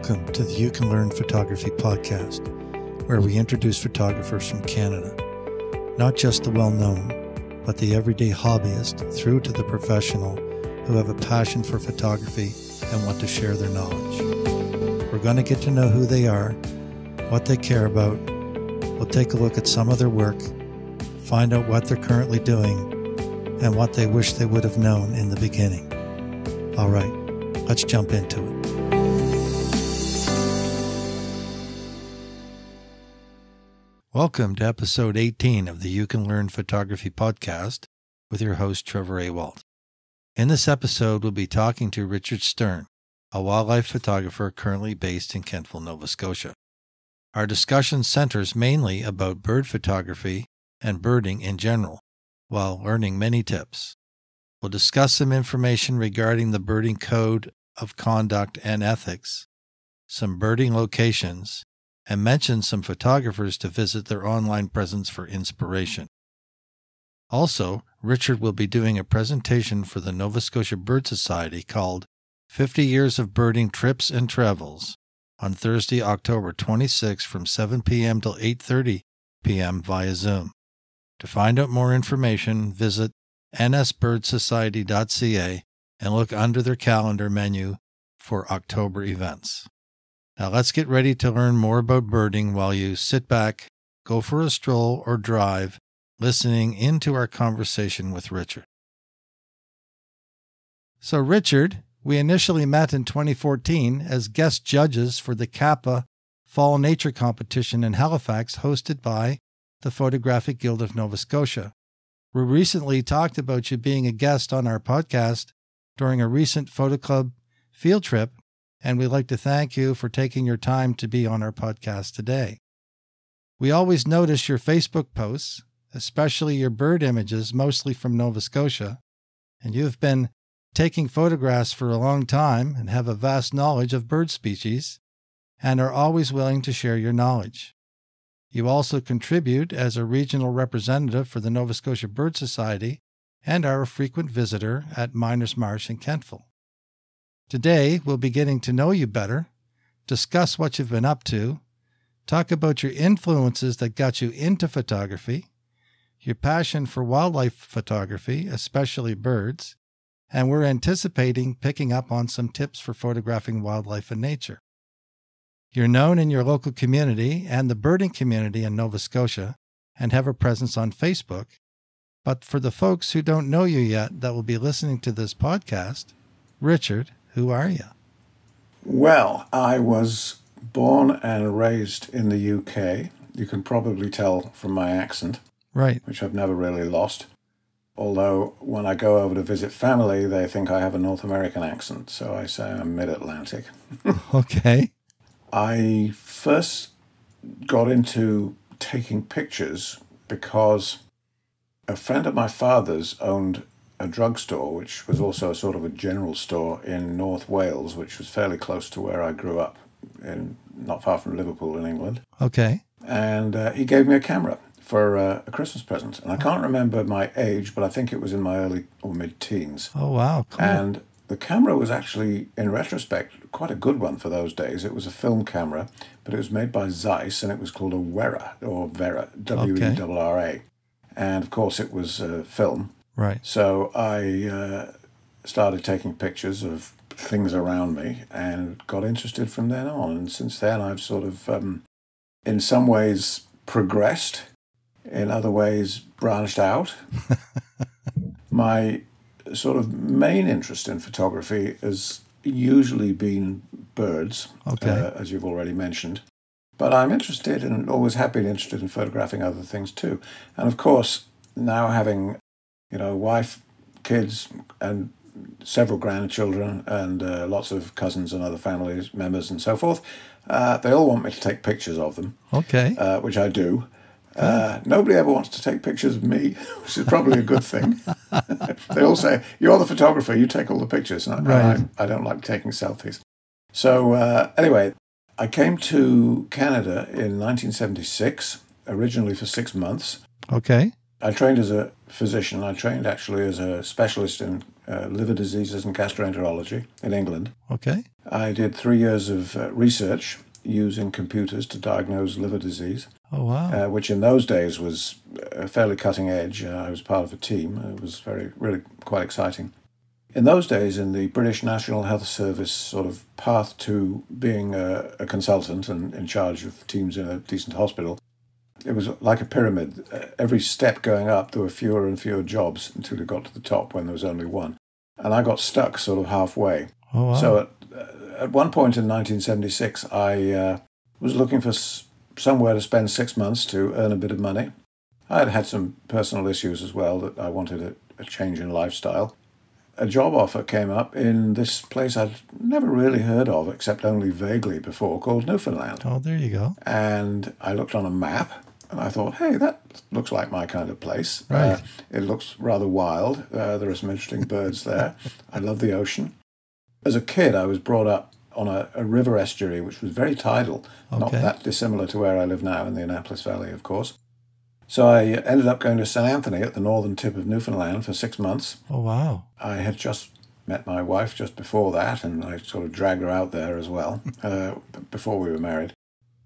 Welcome to the You Can Learn Photography podcast, where we introduce photographers from Canada, not just the well-known, but the everyday hobbyist through to the professional who have a passion for photography and want to share their knowledge. We're going to get to know who they are, what they care about. We'll take a look at some of their work, find out what they're currently doing, and what they wish they would have known in the beginning. All right, let's jump into it. Welcome to episode 18 of the You Can Learn Photography podcast with your host, Trevor A. Walt. In this episode, we'll be talking to Richard Stern, a wildlife photographer currently based in Kentville, Nova Scotia. Our discussion centers mainly about bird photography and birding in general, while learning many tips. We'll discuss some information regarding the birding code of conduct and ethics, some birding locations, and mention some photographers to visit their online presence for inspiration. Also, Richard will be doing a presentation for the Nova Scotia Bird Society called 50 Years of Birding Trips and Travels on Thursday, October 26 from 7 p.m. till 8:30 p.m. via Zoom. To find out more information, visit nsbirdsociety.ca and look under their calendar menu for October events. Now let's get ready to learn more about birding while you sit back, go for a stroll or drive, listening into our conversation with Richard. So Richard, we initially met in 2014 as guest judges for the Kappa Fall Nature Competition in Halifax hosted by the Photographic Guild of Nova Scotia. We recently talked about you being a guest on our podcast during a recent Photo Club field trip, and we'd like to thank you for taking your time to be on our podcast today. We always notice your Facebook posts, especially your bird images, mostly from Nova Scotia, and you've been taking photographs for a long time and have a vast knowledge of bird species and are always willing to share your knowledge. You also contribute as a regional representative for the Nova Scotia Bird Society and are a frequent visitor at Miners Marsh in Kentville. Today, we'll be getting to know you better, discuss what you've been up to, talk about your influences that got you into photography, your passion for wildlife photography, especially birds, and we're anticipating picking up on some tips for photographing wildlife and nature. You're known in your local community and the birding community in Nova Scotia and have a presence on Facebook, but for the folks who don't know you yet that will be listening to this podcast, Richard, who are you? Well, I was born and raised in the UK. You can probably tell from my accent, right, which I've never really lost. Although when I go over to visit family, they think I have a North American accent, so I say I'm mid-Atlantic. Okay. I first got into taking pictures because a friend of my father's owned a drugstore, which was also a sort of a general store in North Wales, which was fairly close to where I grew up, not far from Liverpool in England. Okay. And he gave me a camera for a Christmas present. And I can't remember my age, but I think it was in my early or mid-teens. Oh, wow. Cool. And the camera was actually, in retrospect, quite a good one for those days. It was a film camera, but it was made by Zeiss, and it was called a Wera, or Vera, W-E-R-R-A. And, of course, it was film. Right. So I started taking pictures of things around me and got interested from then on. And since then, I've sort of, in some ways, progressed. In other ways, branched out. My sort of main interest in photography has usually been birds, as you've already mentioned. But I'm interested and always have been interested in photographing other things too. And of course, now having wife, kids, and several grandchildren, and lots of cousins and other family members and so forth. They all want me to take pictures of them, which I do. Nobody ever wants to take pictures of me, which is probably a good thing. They all say, you're the photographer, you take all the pictures. And I don't like taking selfies. So anyway, I came to Canada in 1976, originally for 6 months. Okay. I trained as a physician. I trained actually as a specialist in liver diseases and gastroenterology in England. Okay. I did 3 years of research using computers to diagnose liver disease. Oh, wow. Which in those days was fairly cutting edge. I was part of a team. It was really quite exciting. In those days, in the British National Health Service sort of path to being a consultant and in charge of teams in a decent hospital, it was like a pyramid. Every step going up, there were fewer and fewer jobs until you got to the top when there was only one. And I got stuck sort of halfway. Oh, wow. So at one point in 1976, I was looking for somewhere to spend 6 months to earn a bit of money. I had some personal issues as well, that I wanted a change in lifestyle. A job offer came up in this place I'd never really heard of, except only vaguely before, called Newfoundland. Oh, there you go. And I looked on a map, and I thought, hey, that looks like my kind of place. Right. It looks rather wild. There are some interesting birds there. I love the ocean. As a kid, I was brought up on a river estuary, which was very tidal, not that dissimilar to where I live now in the Annapolis Valley, of course. So I ended up going to St. Anthony at the northern tip of Newfoundland for 6 months. Oh, wow. I had just met my wife just before that, and I sort of dragged her out there as well, before we were married.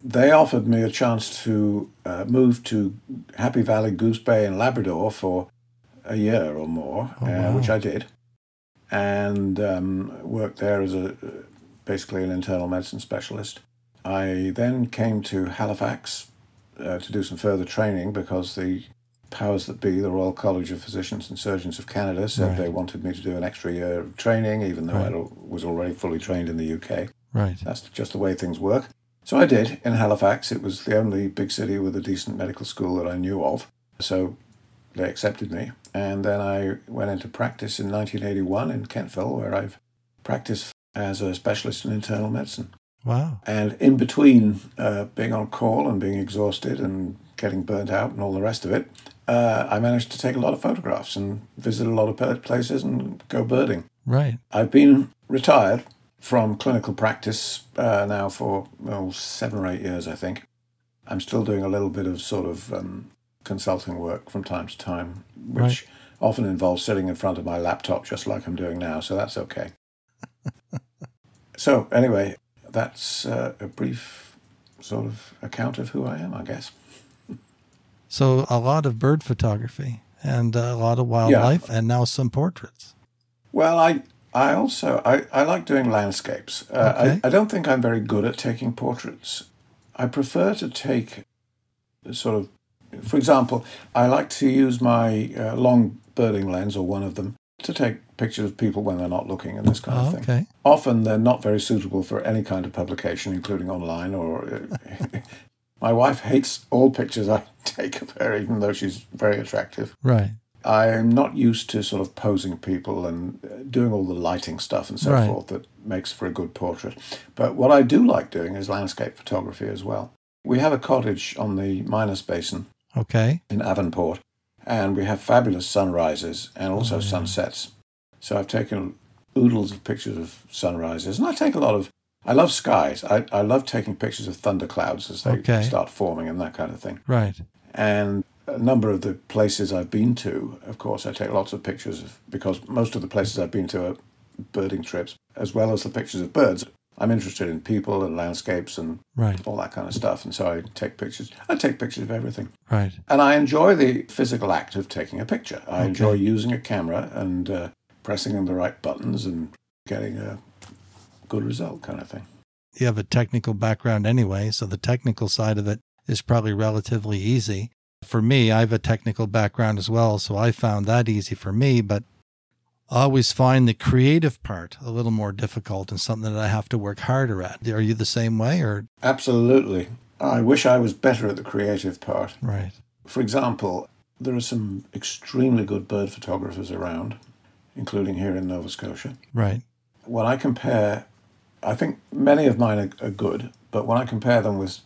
They offered me a chance to move to Happy Valley, Goose Bay and Labrador for a year or more, which I did, and worked there as basically an internal medicine specialist. I then came to Halifax to do some further training because the powers that be, the Royal College of Physicians and Surgeons of Canada, said they wanted me to do an extra year of training, even though I was already fully trained in the UK. Right. That's just the way things work. So I did in Halifax. It was the only big city with a decent medical school that I knew of. So they accepted me. And then I went into practice in 1981 in Kentville, where I've practiced as a specialist in internal medicine. Wow. And in between being on call and being exhausted and getting burnt out and all the rest of it, I managed to take a lot of photographs and visit a lot of places and go birding. Right. I've been retired from clinical practice now for 7 or 8 years, I think. I'm still doing a little bit of sort of consulting work from time to time, which often involves sitting in front of my laptop just like I'm doing now, so that's okay. So anyway, that's a brief sort of account of who I am, I guess. So a lot of bird photography and a lot of wildlife and now some portraits. Well, I like doing landscapes. I don't think I'm very good at taking portraits. I prefer to take sort of, for example, I like to use my long birding lens, or one of them, to take pictures of people when they're not looking and this kind of thing. Okay. Often they're not very suitable for any kind of publication, including online or... My wife hates all pictures I take of her, even though she's very attractive. Right. I'm not used to sort of posing people and doing all the lighting stuff and so forth that makes for a good portrait. But what I do like doing is landscape photography as well. We have a cottage on the Minas Basin in Avonport, and we have fabulous sunrises and also sunsets. So I've taken oodles of pictures of sunrises, and I love skies. I love taking pictures of thunderclouds as they start forming and that kind of thing. Right. And a number of the places I've been to, of course, I take lots of pictures of, because most of the places I've been to are birding trips, as well as the pictures of birds. I'm interested in people and landscapes and all that kind of stuff. And so I take pictures. I take pictures of everything. Right. And I enjoy the physical act of taking a picture. I enjoy using a camera and pressing on the right buttons and getting a good result kind of thing. You have a technical background anyway, so the technical side of it is probably relatively easy. For me, I have a technical background as well, so I found that easy for me, but I always find the creative part a little more difficult and something that I have to work harder at. Are you the same way? Or? Absolutely. I wish I was better at the creative part. Right. For example, there are some extremely good bird photographers around, including here in Nova Scotia. Right. When I compare, I think many of mine are good, but when I compare them with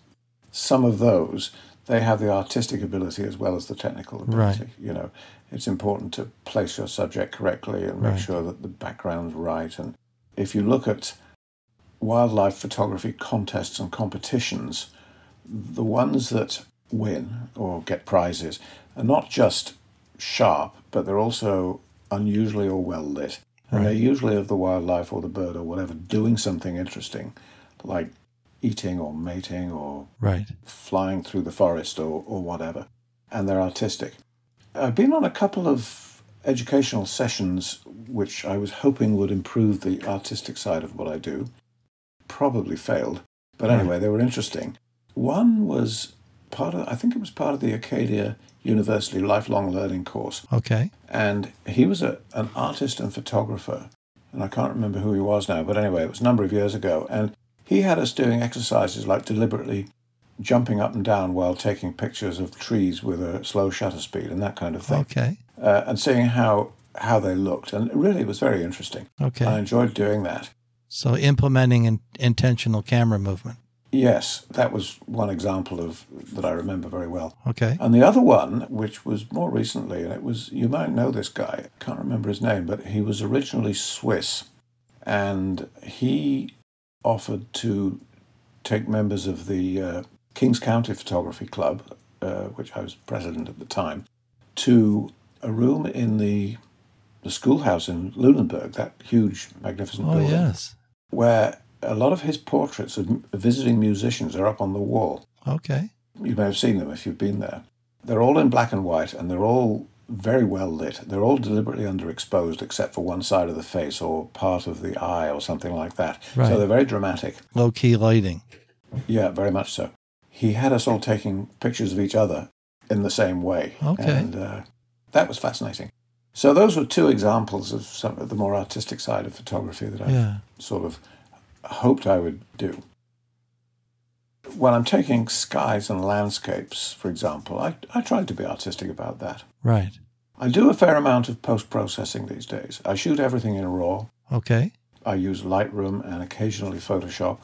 some of those, they have the artistic ability as well as the technical ability. Right. You know, it's important to place your subject correctly and make sure that the background's right. And if you look at wildlife photography contests and competitions, the ones that win or get prizes are not just sharp, but they're also unusually or well lit. And they're usually of the wildlife or the bird or whatever doing something interesting, like eating or mating or flying through the forest or whatever. And they're artistic. I've been on a couple of educational sessions which I was hoping would improve the artistic side of what I do. Probably failed. But anyway, they were interesting. One was I think it was part of the Acadia University lifelong learning course. Okay. And he was an artist and photographer. And I can't remember who he was now. But anyway, it was a number of years ago. And he had us doing exercises like deliberately jumping up and down while taking pictures of trees with a slow shutter speed and that kind of thing. Okay. And seeing how they looked. And really, it was very interesting. Okay. I enjoyed doing that. So implementing intentional camera movement. Yes, that was one example that I remember very well. Okay. And the other one, which was more recently, and it was, you might know this guy, I can't remember his name, but he was originally Swiss. And he offered to take members of the Kings County Photography Club, which I was president at the time, to a room in the schoolhouse in Lunenburg, that huge, magnificent building. Oh, yes. Where a lot of his portraits of visiting musicians are up on the wall. Okay. You may have seen them if you've been there. They're all in black and white, and they're all very well lit. They're all deliberately underexposed, except for one side of the face or part of the eye or something like that. Right. So they're very dramatic. Low-key lighting. Yeah, very much so. He had us all taking pictures of each other in the same way. Okay. And that was fascinating. So those were two examples of some of the more artistic side of photography that I sort of hoped I would do. When I'm taking skies and landscapes, for example, I tried to be artistic about that. Right. I do a fair amount of post-processing these days. I shoot everything in RAW. Okay. I use Lightroom and occasionally Photoshop.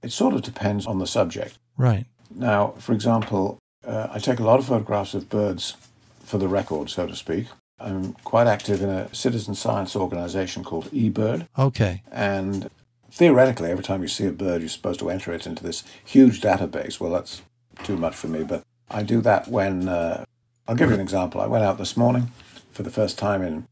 It sort of depends on the subject. Right. Now, for example, I take a lot of photographs of birds for the record, so to speak. I'm quite active in a citizen science organization called eBird. Okay. And theoretically, every time you see a bird, you're supposed to enter it into this huge database. Well, that's too much for me, but I do that when, I'll give you an example. I went out this morning for the first time in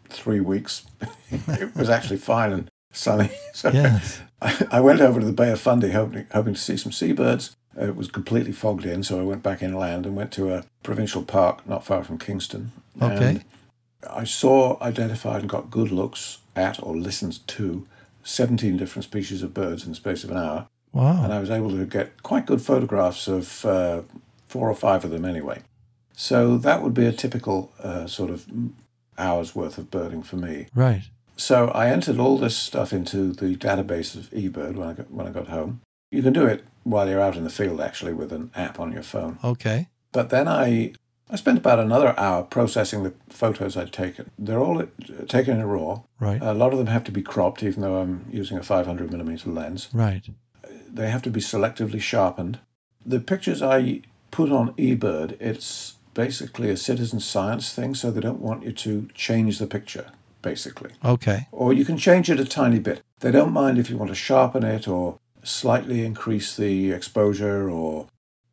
3 weeks. It was actually fine and sunny. So yes. I went over to the Bay of Fundy hoping to see some seabirds. It was completely fogged in, so I went back inland and went to a provincial park not far from Kingston. Okay. And I saw, identified, and got good looks at or listened to 17 different species of birds in the space of an hour. Wow. And I was able to get quite good photographs of 4 or 5 of them anyway. So that would be a typical sort of hour's worth of birding for me. Right. So I entered all this stuff into the database of eBird when I got home. You can do it while you're out in the field, actually, with an app on your phone. Okay. But then I spent about another hour processing the photos I'd taken. They're all taken in RAW. Right. A lot of them have to be cropped, even though I'm using a 500mm lens. Right. They have to be selectively sharpened. The pictures I put on eBird, it's basically a citizen science thing, so they don't want you to change the picture, basically. Okay. Or you can change it a tiny bit. They don't mind if you want to sharpen it or slightly increase the exposure or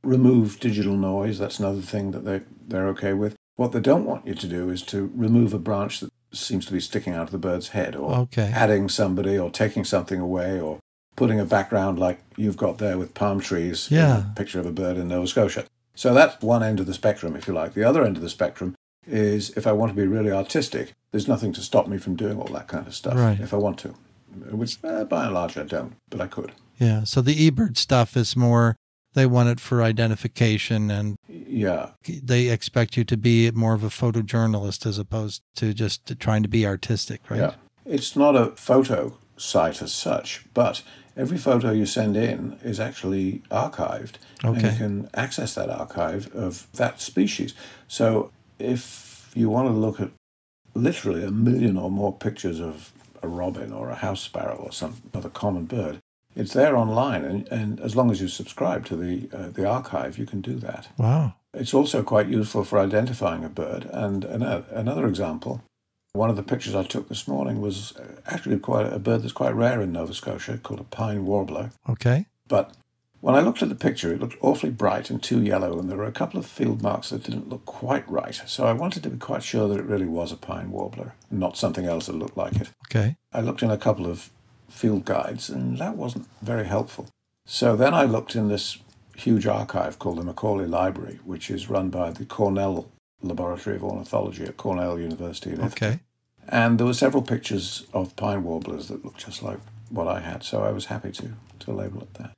remove digital noise. That's another thing that they're okay with. What they don't want you to do is to remove a branch that seems to be sticking out of the bird's head, or adding somebody or taking something away, or putting a background like you've got there with palm trees, a picture of a bird in Nova Scotia. So that's one end of the spectrum, if you like. The other end of the spectrum is if I want to be really artistic, there's nothing to stop me from doing all that kind of stuff if I want to, which by and large I don't, but I could. Yeah, so the eBird stuff is more, they want it for identification, and they expect you to be more of a photojournalist as opposed to just trying to be artistic, right? Yeah, it's not a photo site as such, but every photo you send in is actually archived, and you can access that archive of that species. So if you want to look at literally 1 million or more pictures of a robin or a house sparrow or some other common bird, it's there online, and as long as you subscribe to the archive, you can do that. Wow. It's also quite useful for identifying a bird. And another example, one of the pictures I took this morning was actually quite a bird that's quite rare in Nova Scotia, called a pine warbler. Okay. But When I looked at the picture, it looked awfully bright and too yellow, and there were a couple of field marks that didn't look quite right. So I wanted to be quite sure that it really was a pine warbler, not something else that looked like it. Okay. I looked in a couple of field guides, and that wasn't very helpful. So then I looked in this huge archive called the Macaulay Library, which is run by the Cornell Laboratory of Ornithology at Cornell University in Italy. Okay. And there were several pictures of pine warblers that looked just like what I had, so I was happy to label it that.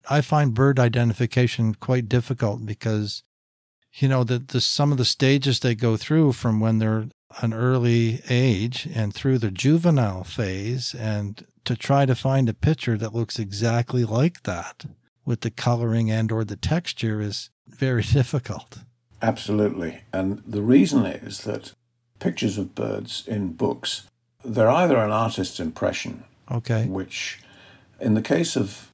I find bird identification quite difficult because, some of the stages they go through from when they're an early age and through the juvenile phase, and to try to find a picture that looks exactly like that with the coloring and or the texture is very difficult. Absolutely. And the reason is that pictures of birds in books, they're either an artist's impression, okay, which in the case of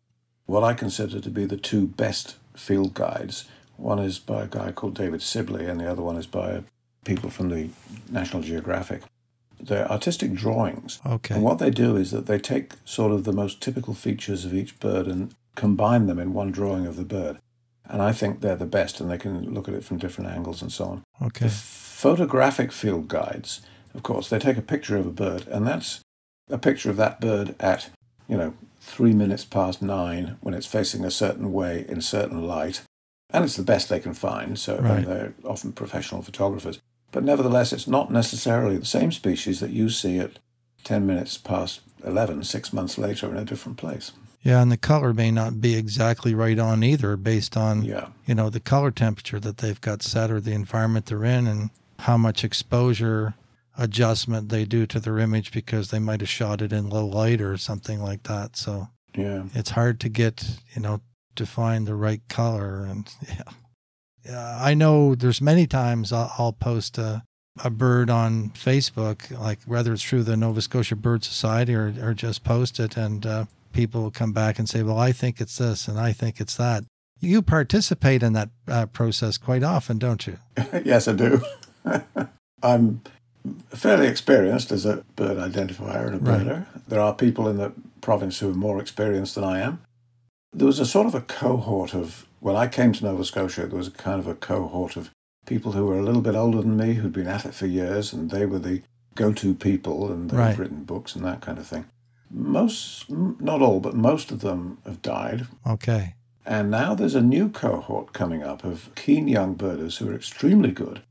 what I consider to be the two best field guides, one is by a guy called David Sibley and the other one is by people from the National Geographic. They're artistic drawings. Okay. And what they do is that they take sort of the most typical features of each bird and combine them in one drawing of the bird. And I think they're the best, and they can look at it from different angles and so on. Okay. The photographic field guides, of course, they take a picture of a bird, and that's a picture of that bird at, 3 minutes past 9 when it's facing a certain way in certain light. And it's the best they can find, so right. They're often professional photographers. But nevertheless, it's not necessarily the same species that you see at 10 minutes past 11, 6 months later in a different place. Yeah, and the color may not be exactly right on either based on, the color temperature that they've got set or the environment they're in and how much exposure adjustment they do to their image because they might have shot it in low light or something like that. So it's hard to get, to find the right color. And I know there's many times I'll post a bird on Facebook, like whether it's through the Nova Scotia Bird Society or just post it, and people will come back and say, well, I think it's this and I think it's that. You participate in that process quite often, don't you? Yes, I do. I'm fairly experienced as a bird identifier and a birder. Right. There are people in the province who are more experienced than I am. There was a sort of a cohort of, when I came to Nova Scotia, there was a kind of a cohort of people who were a little bit older than me, who'd been at it for years, and they were the go-to people, and they've written books and that kind of thing. Most, not all, but most of them have died. Okay. And now there's a new cohort coming up of keen young birders who are extremely good.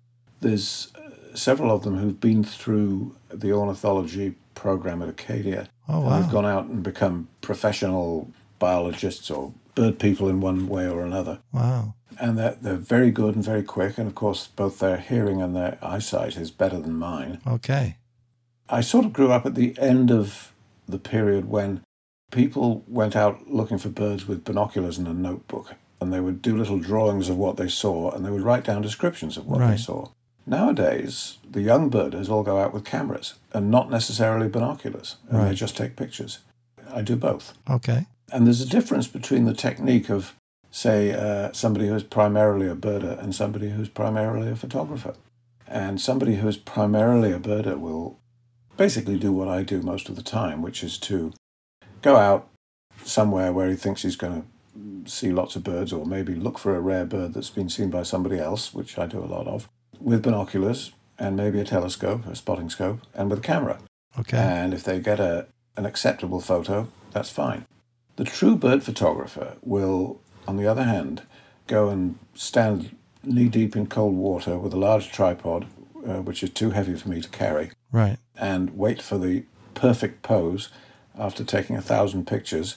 There's several of them who've been through the ornithology program at Acadia. Oh, wow. And they've gone out and become professional biologists or bird people in one way or another. Wow. And they're very good and very quick. And, of course, both their hearing and their eyesight is better than mine. Okay. I sort of grew up at the end of the period when people went out looking for birds with binoculars and a notebook. And they would do little drawings of what they saw, and they would write down descriptions of what they saw. Nowadays, the young birders all go out with cameras and not necessarily binoculars, and they just take pictures. I do both. Okay. And there's a difference between the technique of, say, somebody who's primarily a birder and somebody who's primarily a photographer. And somebody who's primarily a birder will basically do what I do most of the time, which is to go out somewhere where he thinks he's going to see lots of birds, or maybe look for a rare bird that's been seen by somebody else, which I do a lot of, with binoculars and maybe a telescope, a spotting scope, and with a camera. Okay. And if they get an acceptable photo, that's fine. The true bird photographer will, on the other hand, go and stand knee-deep in cold water with a large tripod, which is too heavy for me to carry, and wait for the perfect pose after taking 1,000 pictures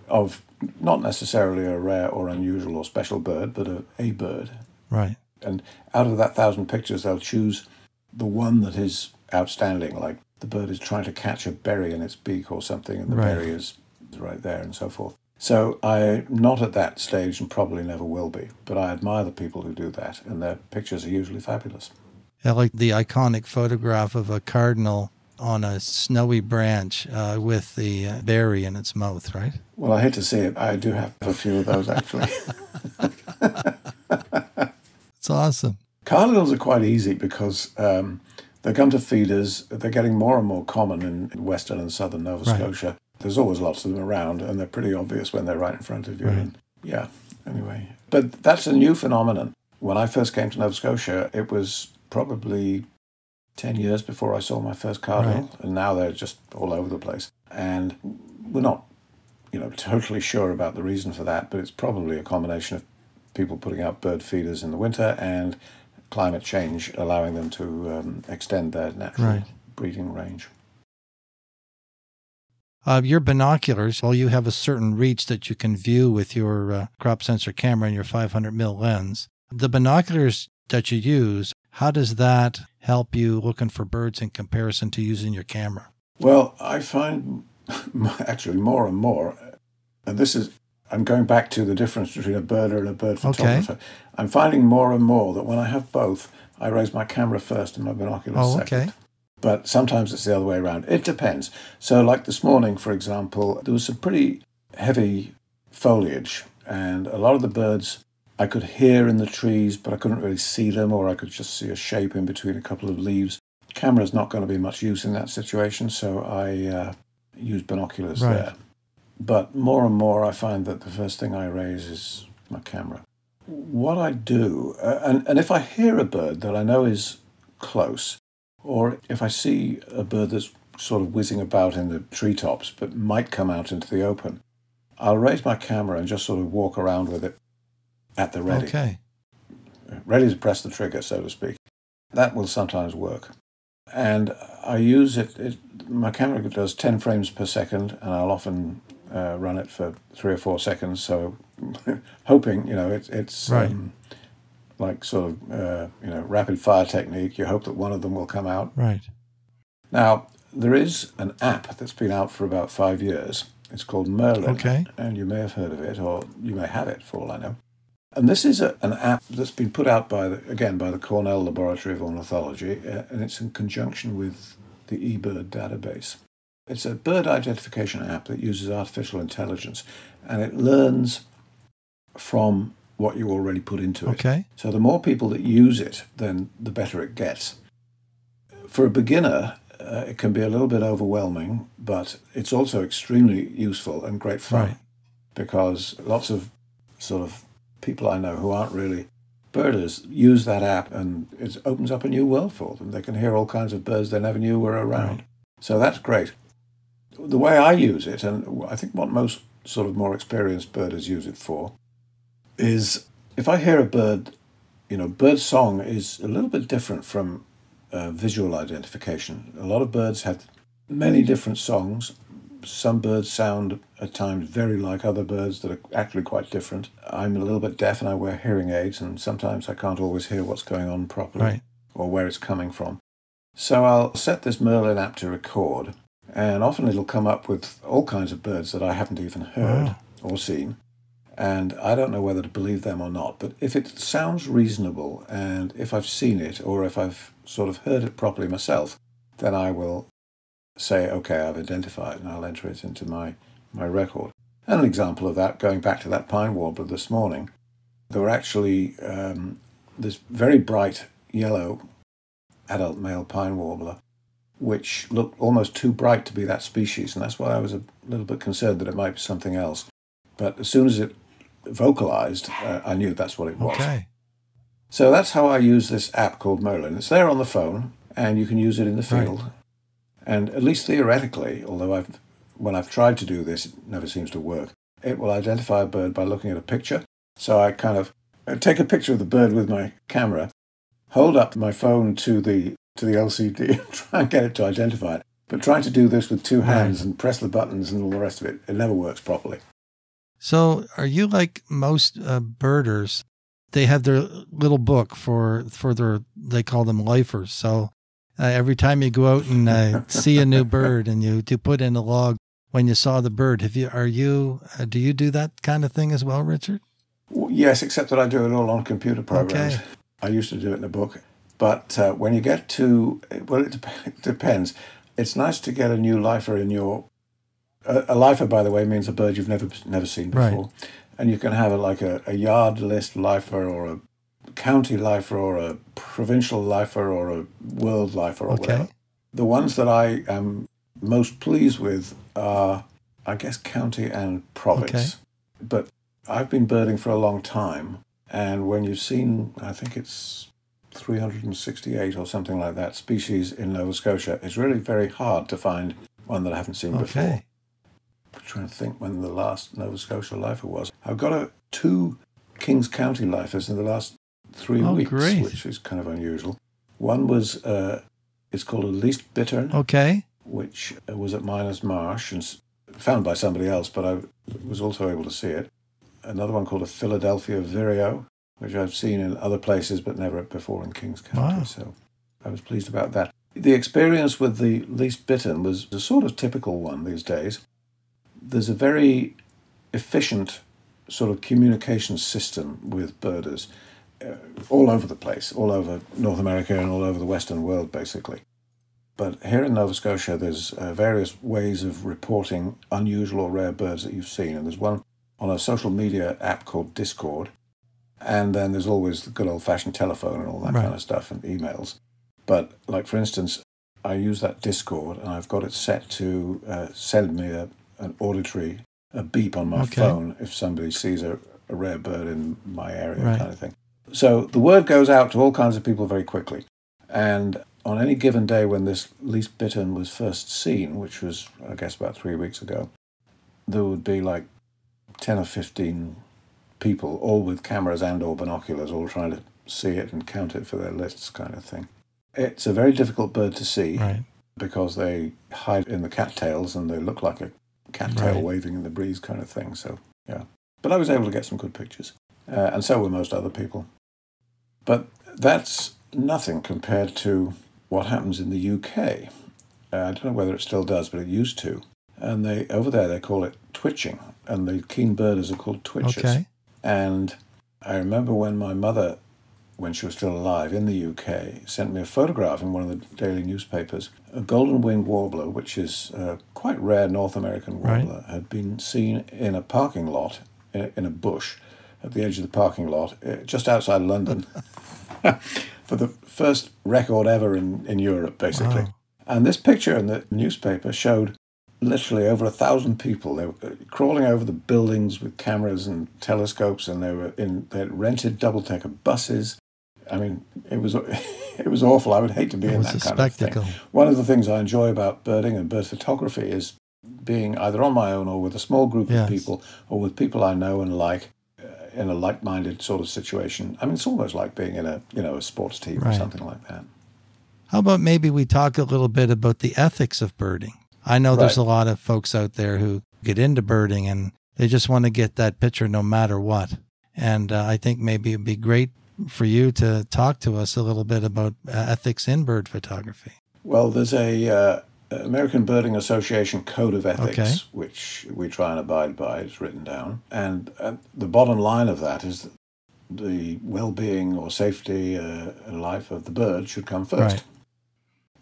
of not necessarily a rare or unusual or special bird, but a bird. Right. And out of that 1,000 pictures, they'll choose the one that is outstanding, like the bird is trying to catch a berry in its beak or something, and the berry is right there and so forth. So I'm not at that stage and probably never will be, but I admire the people who do that, and their pictures are usually fabulous. I like the iconic photograph of a cardinal on a snowy branch with the berry in its mouth, right? Well, I hate to see it. I do have a few of those, actually. It's awesome. Cardinals are quite easy because they come to feeders. They're getting more and more common in western and southern Nova Scotia. There's always lots of them around, and they're pretty obvious when they're right in front of you. And Yeah, anyway. But that's a new phenomenon. When I first came to Nova Scotia, it was probably 10 years before I saw my first cardinal, and now they're just all over the place. And we're not, totally sure about the reason for that, but it's probably a combination of people putting out bird feeders in the winter and climate change allowing them to extend their natural breeding range. Your binoculars, well, you have a certain reach that you can view with your crop sensor camera and your 500mm lens. The binoculars that you use, how does that help you looking for birds in comparison to using your camera? Well, I find actually more and more, and I'm going back to the difference between a birder and a bird photographer. Okay. I'm finding more and more that when I have both, I raise my camera first and my binoculars second. Okay. But sometimes it's the other way around. It depends. So like this morning, for example, there was some pretty heavy foliage, and a lot of the birds I could hear in the trees, but I couldn't really see them, or I could just see a shape in between a couple of leaves. Camera's not going to be much use in that situation, so I use binoculars there. But more and more I find that the first thing I raise is my camera. What I do, and if I hear a bird that I know is close, or if I see a bird that's sort of whizzing about in the treetops but might come out into the open, I'll raise my camera and just sort of walk around with it at the ready. Okay. Ready to press the trigger, so to speak. That will sometimes work. And I use it, my camera does 10 frames per second, and I'll often run it for 3 or 4 seconds, so hoping, it's like sort of, rapid fire technique. You hope that one of them will come out. Right. Now, there is an app that's been out for about 5 years. It's called Merlin. Okay. And you may have heard of it, or you may have it for all I know. And this is an app that's been put out by the Cornell Laboratory of Ornithology, and it's in conjunction with the eBird database. It's a bird identification app that uses artificial intelligence, and it learns from what you already put into it. Okay. So the more people that use it, then the better it gets. For a beginner, it can be a little bit overwhelming, but it's also extremely useful and great fun, because lots of sort of people I know who aren't really birders use that app, and it opens up a new world for them. They can hear all kinds of birds they never knew were around. So that's great. The way I use it, and I think what most sort of more experienced birders use it for, is if I hear a bird, bird song is a little bit different from visual identification. A lot of birds have many different songs. Some birds sound at times very like other birds that are actually quite different. I'm a little bit deaf and I wear hearing aids, and sometimes I can't always hear what's going on properly or where it's coming from. So I'll set this Merlin app to record, and often it'll come up with all kinds of birds that I haven't even heard or seen. And I don't know whether to believe them or not, but if it sounds reasonable, and if I've seen it, or if I've sort of heard it properly myself, then I will say, okay, I've identified it, and I'll enter it into my record. And an example of that, going back to that pine warbler this morning, there were actually this very bright yellow adult male pine warbler, which looked almost too bright to be that species, and that's why I was a little bit concerned that it might be something else. But as soon as it vocalized, I knew that's what it was. Okay. So that's how I use this app called Merlin. It's there on the phone, and you can use it in the field. Right. And at least theoretically, although when I've tried to do this, it never seems to work, it will identify a bird by looking at a picture. So I kind of take a picture of the bird with my camera, hold up my phone to the LCD and try and get it to identify it. But trying to do this with two hands and press the buttons and all the rest of it, it never works properly. So are you like most birders? They have their little book for their, they call them lifers. So every time you go out and see a new bird, and you put in a log when you saw the bird, do you do that kind of thing as well, Richard? Yes, except that I do it all on computer programs. Okay. I used to do it in a book. But when you get to, well, it depends. It's nice to get a new lifer in your... A lifer, by the way, means a bird you've never seen before. Right. And you can have a yard list lifer, or a county lifer, or a provincial lifer, or a world lifer, or whatever. The ones that I am most pleased with are, I guess, county and province. Okay. But I've been birding for a long time, and when you've seen, I think it's 368 or something like that species in Nova Scotia, it's really very hard to find one that I haven't seen before. I'm trying to think when the last Nova Scotia lifer was. I've got 2 Kings County lifers in the last 3 weeks, great. which is kind of unusual. One was, it's called a least bittern, which was at Miners Marsh and found by somebody else, but I was also able to see it. Another one called a Philadelphia vireo, which I've seen in other places but never before in Kings County. Wow. So I was pleased about that. The experience with the least bittern was a sort of typical one these days. There's a very efficient sort of communication system with birders all over the place, all over North America and all over the Western world, basically. But here in Nova Scotia, there's various ways of reporting unusual or rare birds that you've seen. And there's one on a social media app called Discord. And then there's always the good old-fashioned telephone and all that kind of stuff and emails. But, like, for instance, I use that Discord and I've got it set to send me an auditory beep on my phone if somebody sees a rare bird in my area kind of thing. So the word goes out to all kinds of people very quickly. And on any given day when this least bittern was first seen, which was, I guess, about 3 weeks ago, there would be like 10 or 15 people, all with cameras and or binoculars, all trying to see it and count it for their lists kind of thing. It's a very difficult bird to see because they hide in the cattails and they look like a cattail waving in the breeze kind of thing. So, yeah. But I was able to get some good pictures. And so were most other people. But that's nothing compared to what happens in the UK. I don't know whether it still does, but it used to. And over there they call it twitching. And the keen birders are called twitchers. And I remember when my mother, when she was still alive in the UK, sent me a photograph in one of the daily newspapers. A golden-winged warbler, which is a quite rare North American warbler, had been seen in a parking lot, in a bush, at the edge of the parking lot, just outside London, for the first record ever in Europe, basically. Wow. And this picture in the newspaper showed literally over 1,000 people. They were crawling over the buildings with cameras and telescopes, and they had rented double-decker buses. I mean, it was awful. I would hate to be in that kind of thing. One of the things I enjoy about birding and bird photography is being either on my own or with a small group of people, or with people I know and like, in a like-minded sort of situation. I mean, it's almost like being in a sports team or something like that. How about maybe we talk a little bit about the ethics of birding? I know there's a lot of folks out there who get into birding and they just want to get that picture no matter what. And I think maybe it'd be great for you to talk to us a little bit about ethics in bird photography. Well, there's a American Birding Association Code of Ethics, which we try and abide by. It's written down. And the bottom line of that is that the well-being or safety and life of the bird should come first. Right.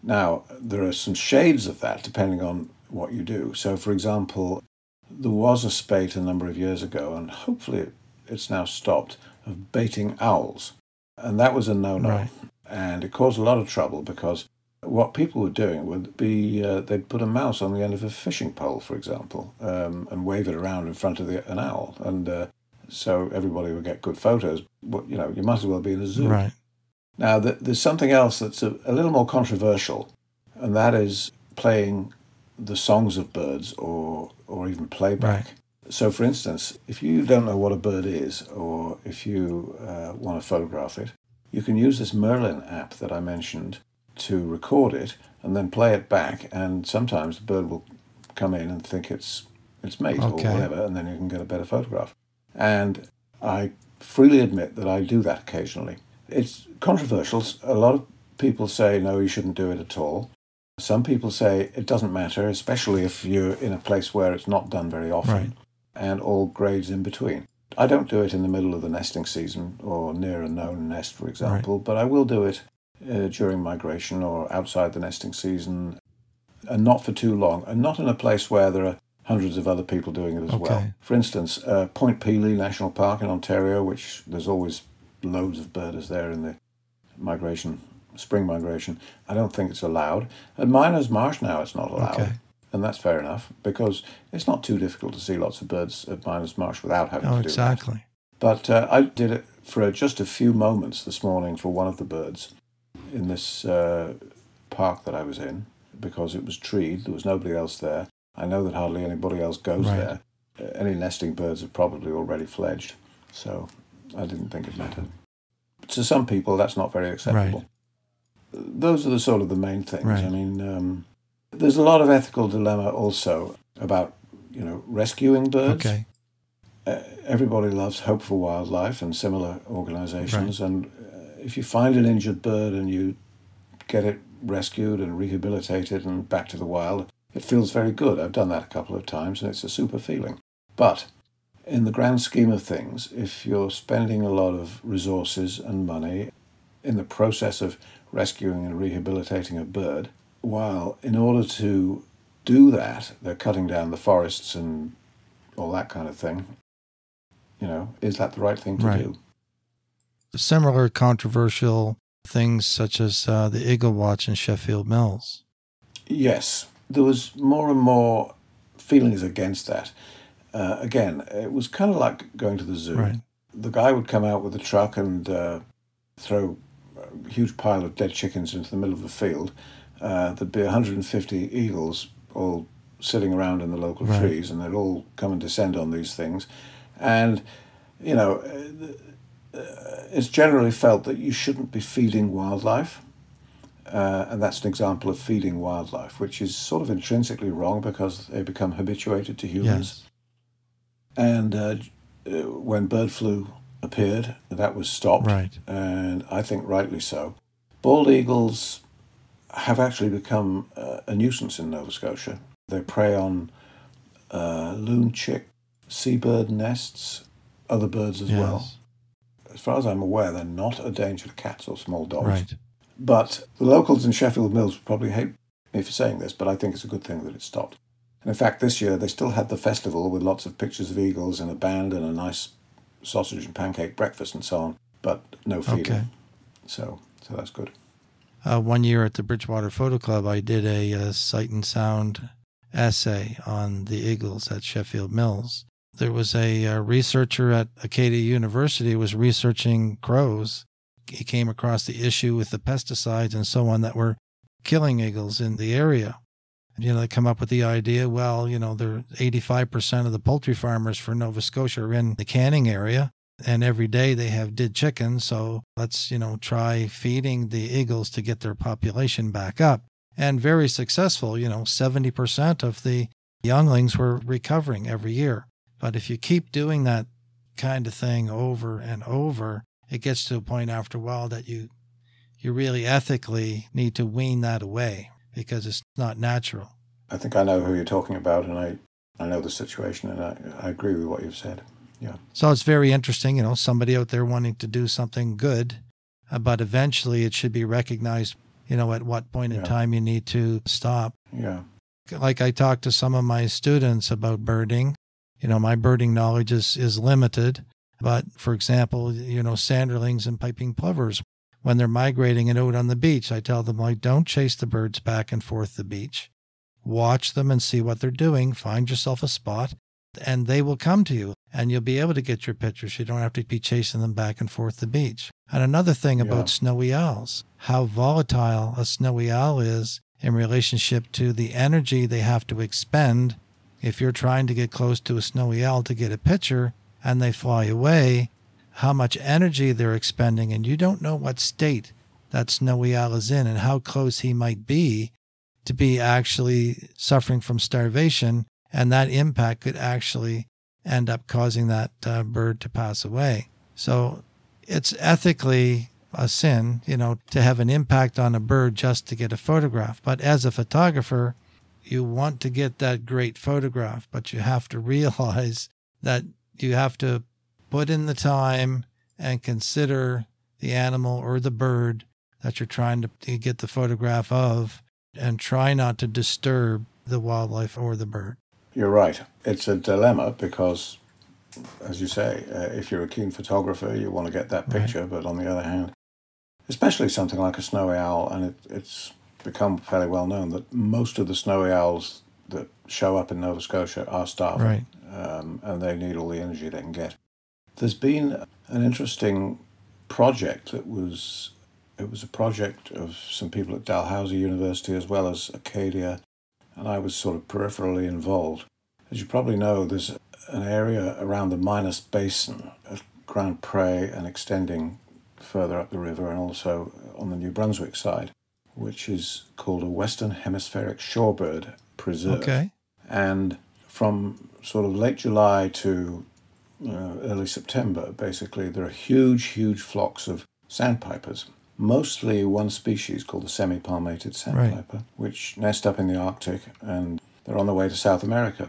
Now, there are some shades of that depending on what you do. So, for example, there was a spate a number of years ago, and hopefully it's now stopped, of baiting owls. And that was a no-no. Right. And it caused a lot of trouble because what people were doing would be they'd put a mouse on the end of a fishing pole, for example, and wave it around in front of an owl. And so everybody would get good photos. But, you might as well be in a zoo. Right. Now, there's something else that's a little more controversial, and that is playing the songs of birds or even playback. Right. So, for instance, if you don't know what a bird is, or if you want to photograph it, you can use this Merlin app that I mentioned to record it and then play it back, and sometimes the bird will come in and think it's mate or whatever, and then you can get a better photograph. And I freely admit that I do that occasionally. It's controversial. A lot of people say, no, you shouldn't do it at all. Some people say it doesn't matter, especially if you're in a place where it's not done very often, and all grades in between. I don't do it in the middle of the nesting season or near a known nest, for example, but I will do it during migration or outside the nesting season, and not for too long, and not in a place where there are hundreds of other people doing it as well. For instance, Point Pelee National Park in Ontario, which there's always loads of birders there in the spring migration. I don't think it's allowed. At Miners Marsh now, it's not allowed. And that's fair enough, because it's not too difficult to see lots of birds at Miners Marsh without having to do exactly. that. But I did it for just a few moments this morning for one of the birds in this park that I was in, because it was treed. There was nobody else there. I know that hardly anybody else goes there. Any nesting birds are probably already fledged, so I didn't think it mattered. To some people, that's not very acceptable. Those are the main things. I mean, there's a lot of ethical dilemma also about, rescuing birds. Okay. Everybody loves Hope for Wildlife and similar organizations, and if you find an injured bird and you get it rescued and rehabilitated and back to the wild, it feels very good. I've done that a couple of times, and it's a super feeling. But in the grand scheme of things, if you're spending a lot of resources and money in the process of rescuing and rehabilitating a bird, while in order to do that, they're cutting down the forests and all that kind of thing, is that the right thing to do? Similar controversial things such as the Eagle Watch in Sheffield Mills. Yes, there was more and more feelings against that. Again, it was kind of like going to the zoo. The guy would come out with a truck and throw a huge pile of dead chickens into the middle of the field. There'd be 150 eagles all sitting around in the local trees, and they'd all come and descend on these things. And, it's generally felt that you shouldn't be feeding wildlife. And that's an example of feeding wildlife, which is sort of intrinsically wrong because they become habituated to humans. And when bird flu appeared, that was stopped. And I think rightly so. Bald eagles have actually become a nuisance in Nova Scotia. They prey on loon chick, seabird nests, other birds as well. As far as I'm aware, they're not a danger to cats or small dogs. But the locals in Sheffield Mills would probably hate me for saying this, but I think it's a good thing that it stopped. And in fact, this year they still had the festival with lots of pictures of eagles and a band and a nice sausage and pancake breakfast and so on, but no feeding. So that's good. 1 year at the Bridgewater Photo Club, I did a sight and sound essay on the eagles at Sheffield Mills. There was a researcher at Acadia University who was researching crows. He came across the issue with the pesticides and so on that were killing eagles in the area. They come up with the idea, well, they're 85% of the poultry farmers for Nova Scotia are in the Canning area, and every day they have dead chickens, so let's, try feeding the eagles to get their population back up. And very successful, 70% of the younglings were recovering every year. But if you keep doing that kind of thing over and over, it gets to a point after a while that you really ethically need to wean that away because it's not natural. I think I know who you're talking about, and I know the situation, and I agree with what you've said. Yeah. So it's very interesting, somebody out there wanting to do something good, but eventually it should be recognized, at what point in time you need to stop. Yeah. Like I talked to some of my students about birding. My birding knowledge is limited, but for example, sanderlings and piping plovers, when they're migrating and out on the beach, I tell them, don't chase the birds back and forth the beach. Watch them and see what they're doing. Find yourself a spot, and they will come to you, and you'll be able to get your pictures. You don't have to be chasing them back and forth the beach. And another thing about snowy owls, how volatile a snowy owl is in relationship to the energy they have to expend. If you're trying to get close to a snowy owl to get a picture and they fly away, how much energy they're expending, and you don't know what state that snowy owl is in and how close he might be to be actually suffering from starvation, and that impact could actually end up causing that bird to pass away. So it's ethically a sin, to have an impact on a bird just to get a photograph. But as a photographer, you want to get that great photograph, but you have to realize that you have to put in the time and consider the animal or the bird that you're trying to get the photograph of, and try not to disturb the wildlife or the bird. You're right. It's a dilemma because, as you say, if you're a keen photographer, you want to get that picture, but on the other hand, especially something like a snowy owl, and it's become fairly well known that most of the snowy owls that show up in Nova Scotia are starving, Right. And they need all the energy they can get. There's been an interesting project it was a project of some people at Dalhousie University as well as Acadia, and I was sort of peripherally involved. As you probably know, there's an area around the Minas Basin at Grand Pre and extending further up the river, and also on the New Brunswick side, which is called a Western Hemispheric Shorebird Preserve. Okay. And from sort of late July to early September, basically, there are huge flocks of sandpipers, mostly one species called the semi-palmated sandpiper, which nest up in the Arctic, and they're on their way to South America.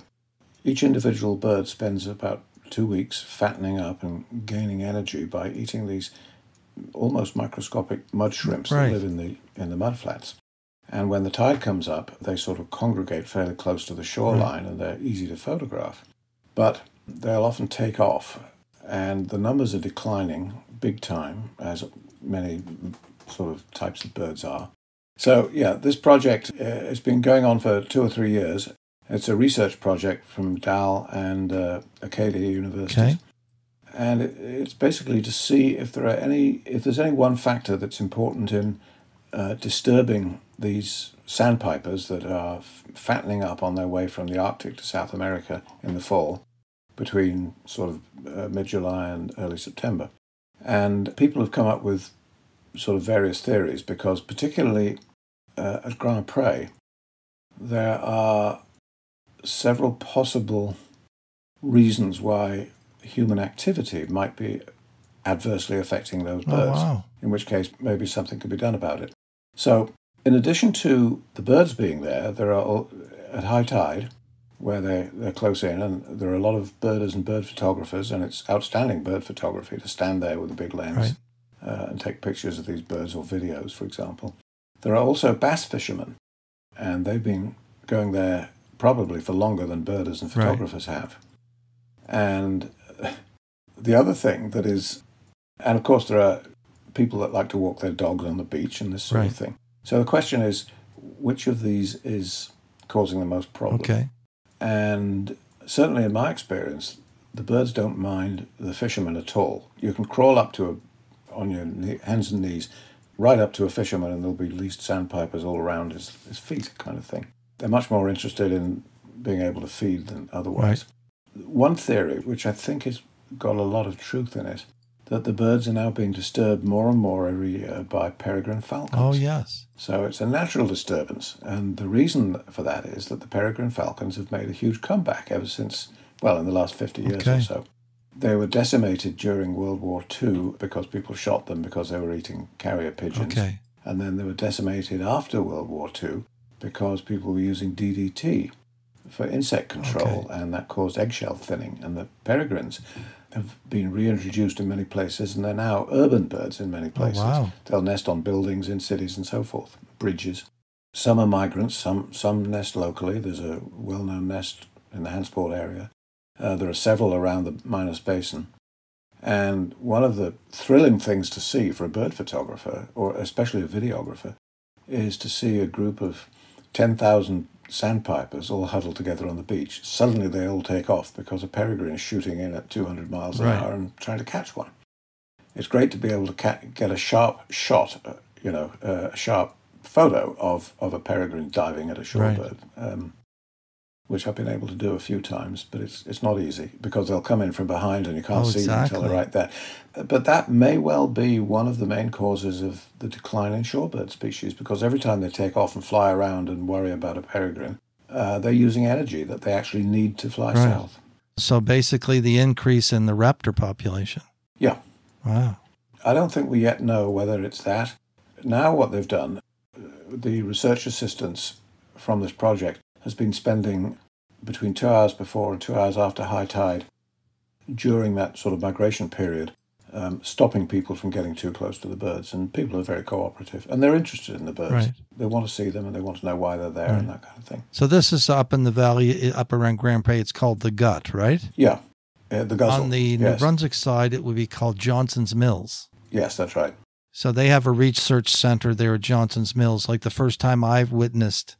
Each individual bird spends about 2 weeks fattening up and gaining energy by eating these almost microscopic mud shrimps that live in the mudflats. And when the tide comes up, they sort of congregate fairly close to the shoreline, and they're easy to photograph. But they'll often take off, and the numbers are declining big time, as many sort of types of birds are. So, yeah, this project has been going on for 2 or 3 years. It's a research project from Dal and Acadia universities. Okay. And it's basically to see if there's any one factor that's important in disturbing these sandpipers that are fattening up on their way from the Arctic to South America in the fall, between sort of mid-July and early September. And people have come up with sort of various theories, because particularly at Grand Pre, there are several possible reasons why human activity might be adversely affecting those birds, in which case maybe something could be done about it. So, in addition to the birds being there, there are, at high tide, where they're close in, and there are a lot of birders and bird photographers, and it's outstanding bird photography to stand there with a big lens and take pictures of these birds, or videos, for example. There are also bass fishermen, and they've been going there probably for longer than birders and photographers have. And the other thing that is, and of course there are people that like to walk their dogs on the beach and this sort of thing. So the question is, which of these is causing the most problem? Okay. And certainly in my experience, the birds don't mind the fishermen at all. You can crawl up on your hands and knees, right up to a fisherman, and there'll be least sandpipers all around his feet, kind of thing. They're much more interested in being able to feed than otherwise. One theory, which I think has got a lot of truth in it, that the birds are now being disturbed more and more every year by peregrine falcons. Oh, yes. So it's a natural disturbance. And the reason for that is that the peregrine falcons have made a huge comeback ever since, well, in the last 50 years or so. They were decimated during World War II because people shot them because they were eating carrier pigeons. Okay. And then they were decimated after World War II because people were using DDT for insect control, and that caused eggshell thinning. And the peregrines have been reintroduced in many places, and they're now urban birds in many places. Oh, wow. They'll nest on buildings in cities and so forth, bridges. Some are migrants, some nest locally. There's a well-known nest in the Hansport area. There are several around the Minas Basin. And one of the thrilling things to see for a bird photographer, or especially a videographer, is to see a group of 10,000 sandpipers all huddled together on the beach. Suddenly they all take off because a peregrine is shooting in at 200 miles an hour and trying to catch one. It's great to be able to get a sharp shot, a sharp photo of a peregrine diving at a shorebird, which I've been able to do a few times, but it's not easy because they'll come in from behind and you can't see them until they're right there. But that may well be one of the main causes of the decline in shorebird species, because every time they take off and fly around and worry about a peregrine, they're using energy that they actually need to fly south. So basically the increase in the raptor population. Yeah. Wow. I don't think we yet know whether it's that. Now what they've done, the research assistants from this project has been spending between 2 hours before and 2 hours after high tide during that sort of migration period, stopping people from getting too close to the birds. And people are very cooperative, and they're interested in the birds. They want to see them, and they want to know why they're there and that kind of thing. So this is up in the valley, up around Grand Pre. It's called the Gut, right? Yeah, the Guzzle. On the New Brunswick side, it would be called Johnson's Mills. Yes, that's right. So they have a research center there at Johnson's Mills. Like the first time I've witnessed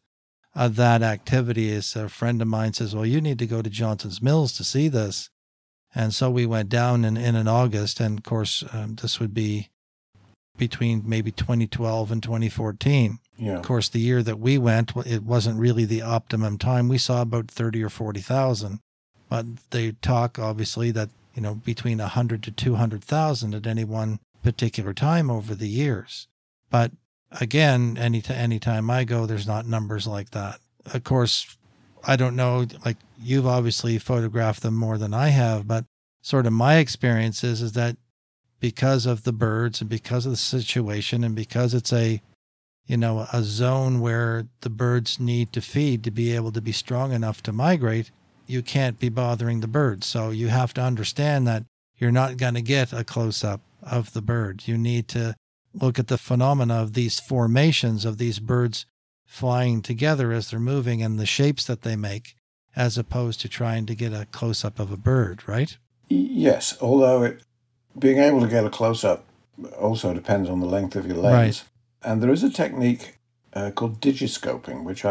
that activity is a friend of mine says, well, you need to go to Johnson's Mills to see this. And so we went down in August. And of course, this would be between maybe 2012 and 2014. Yeah. Of course, the year that we went, it wasn't really the optimum time. We saw about 30 or 40,000. But they talk, obviously, that, between 100 to 200,000 at any one particular time over the years. But again, any time I go, there's not numbers like that. Of course, I don't know, like you've obviously photographed them more than I have, but sort of my experience is that because of the birds and because of the situation and because it's a zone where the birds need to feed to be able to be strong enough to migrate, you can't be bothering the birds. So you have to understand that you're not going to get a close-up of the bird. You need to look at the phenomena of these formations of these birds flying together as they're moving and the shapes that they make, as opposed to trying to get a close-up of a bird, right? Yes, although being able to get a close-up also depends on the length of your lens. Right. And there is a technique called digiscoping, which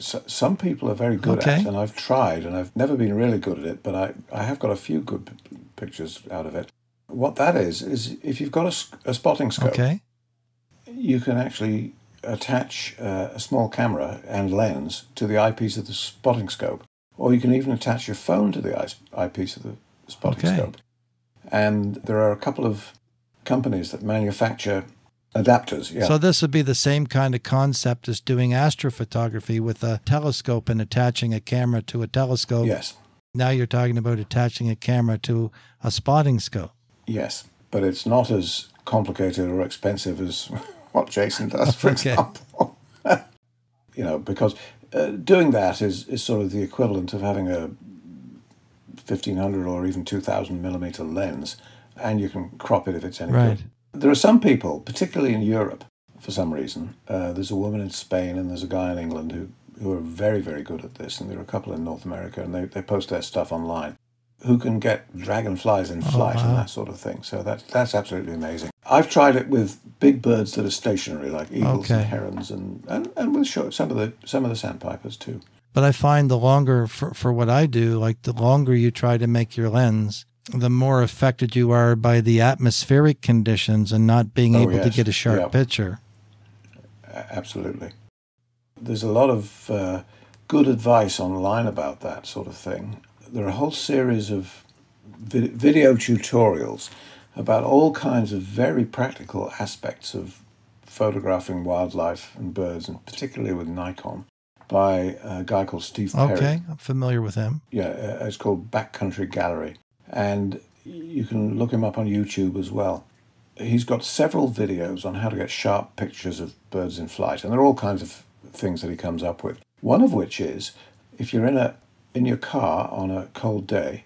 some people are very good at, and I've tried, and I've never been really good at it, but I have got a few good pictures out of it. What that is if you've got a spotting scope, you can actually attach a small camera and lens to the eyepiece of the spotting scope, or you can even attach your phone to the eyepiece of the spotting scope. And there are a couple of companies that manufacture adapters. Yeah. So this would be the same kind of concept as doing astrophotography with a telescope and attaching a camera to a telescope. Yes. Now you're talking about attaching a camera to a spotting scope. Yes, but it's not as complicated or expensive as what Jason does, for example. Because doing that is sort of the equivalent of having a 1,500 or even 2,000 millimeter lens, and you can crop it if it's any good. There are some people, particularly in Europe, for some reason. There's a woman in Spain and there's a guy in England who are very, very good at this, and there are a couple in North America, and they post their stuff online, who can get dragonflies in flight and that sort of thing. So that's absolutely amazing. I've tried it with big birds that are stationary, like eagles and herons, and with some of the sandpipers too. But I find the longer, for what I do, like the longer you try to make your lens, the more affected you are by the atmospheric conditions and not being able to get a sharp picture. Absolutely. There's a lot of good advice online about that sort of thing. There are a whole series of video tutorials about all kinds of very practical aspects of photographing wildlife and birds, and particularly with Nikon, by a guy called Steve Perry. Okay, I'm familiar with him. Yeah, it's called Backcountry Gallery, and you can look him up on YouTube as well. He's got several videos on how to get sharp pictures of birds in flight, and there are all kinds of things that he comes up with. One of which is, if you're in your car on a cold day,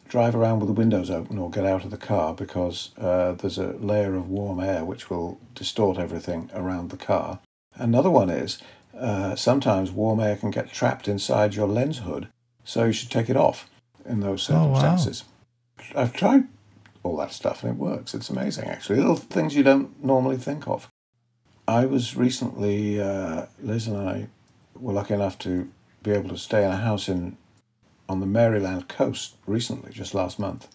drive around with the windows open or get out of the car, because there's a layer of warm air which will distort everything around the car. Another one is, sometimes warm air can get trapped inside your lens hood, so you should take it off in those circumstances. Oh, wow. I've tried all that stuff and it works. It's amazing, actually. Little things you don't normally think of. I was recently, Liz and I were lucky enough to be able to stay in a house on the Maryland coast recently, just last month.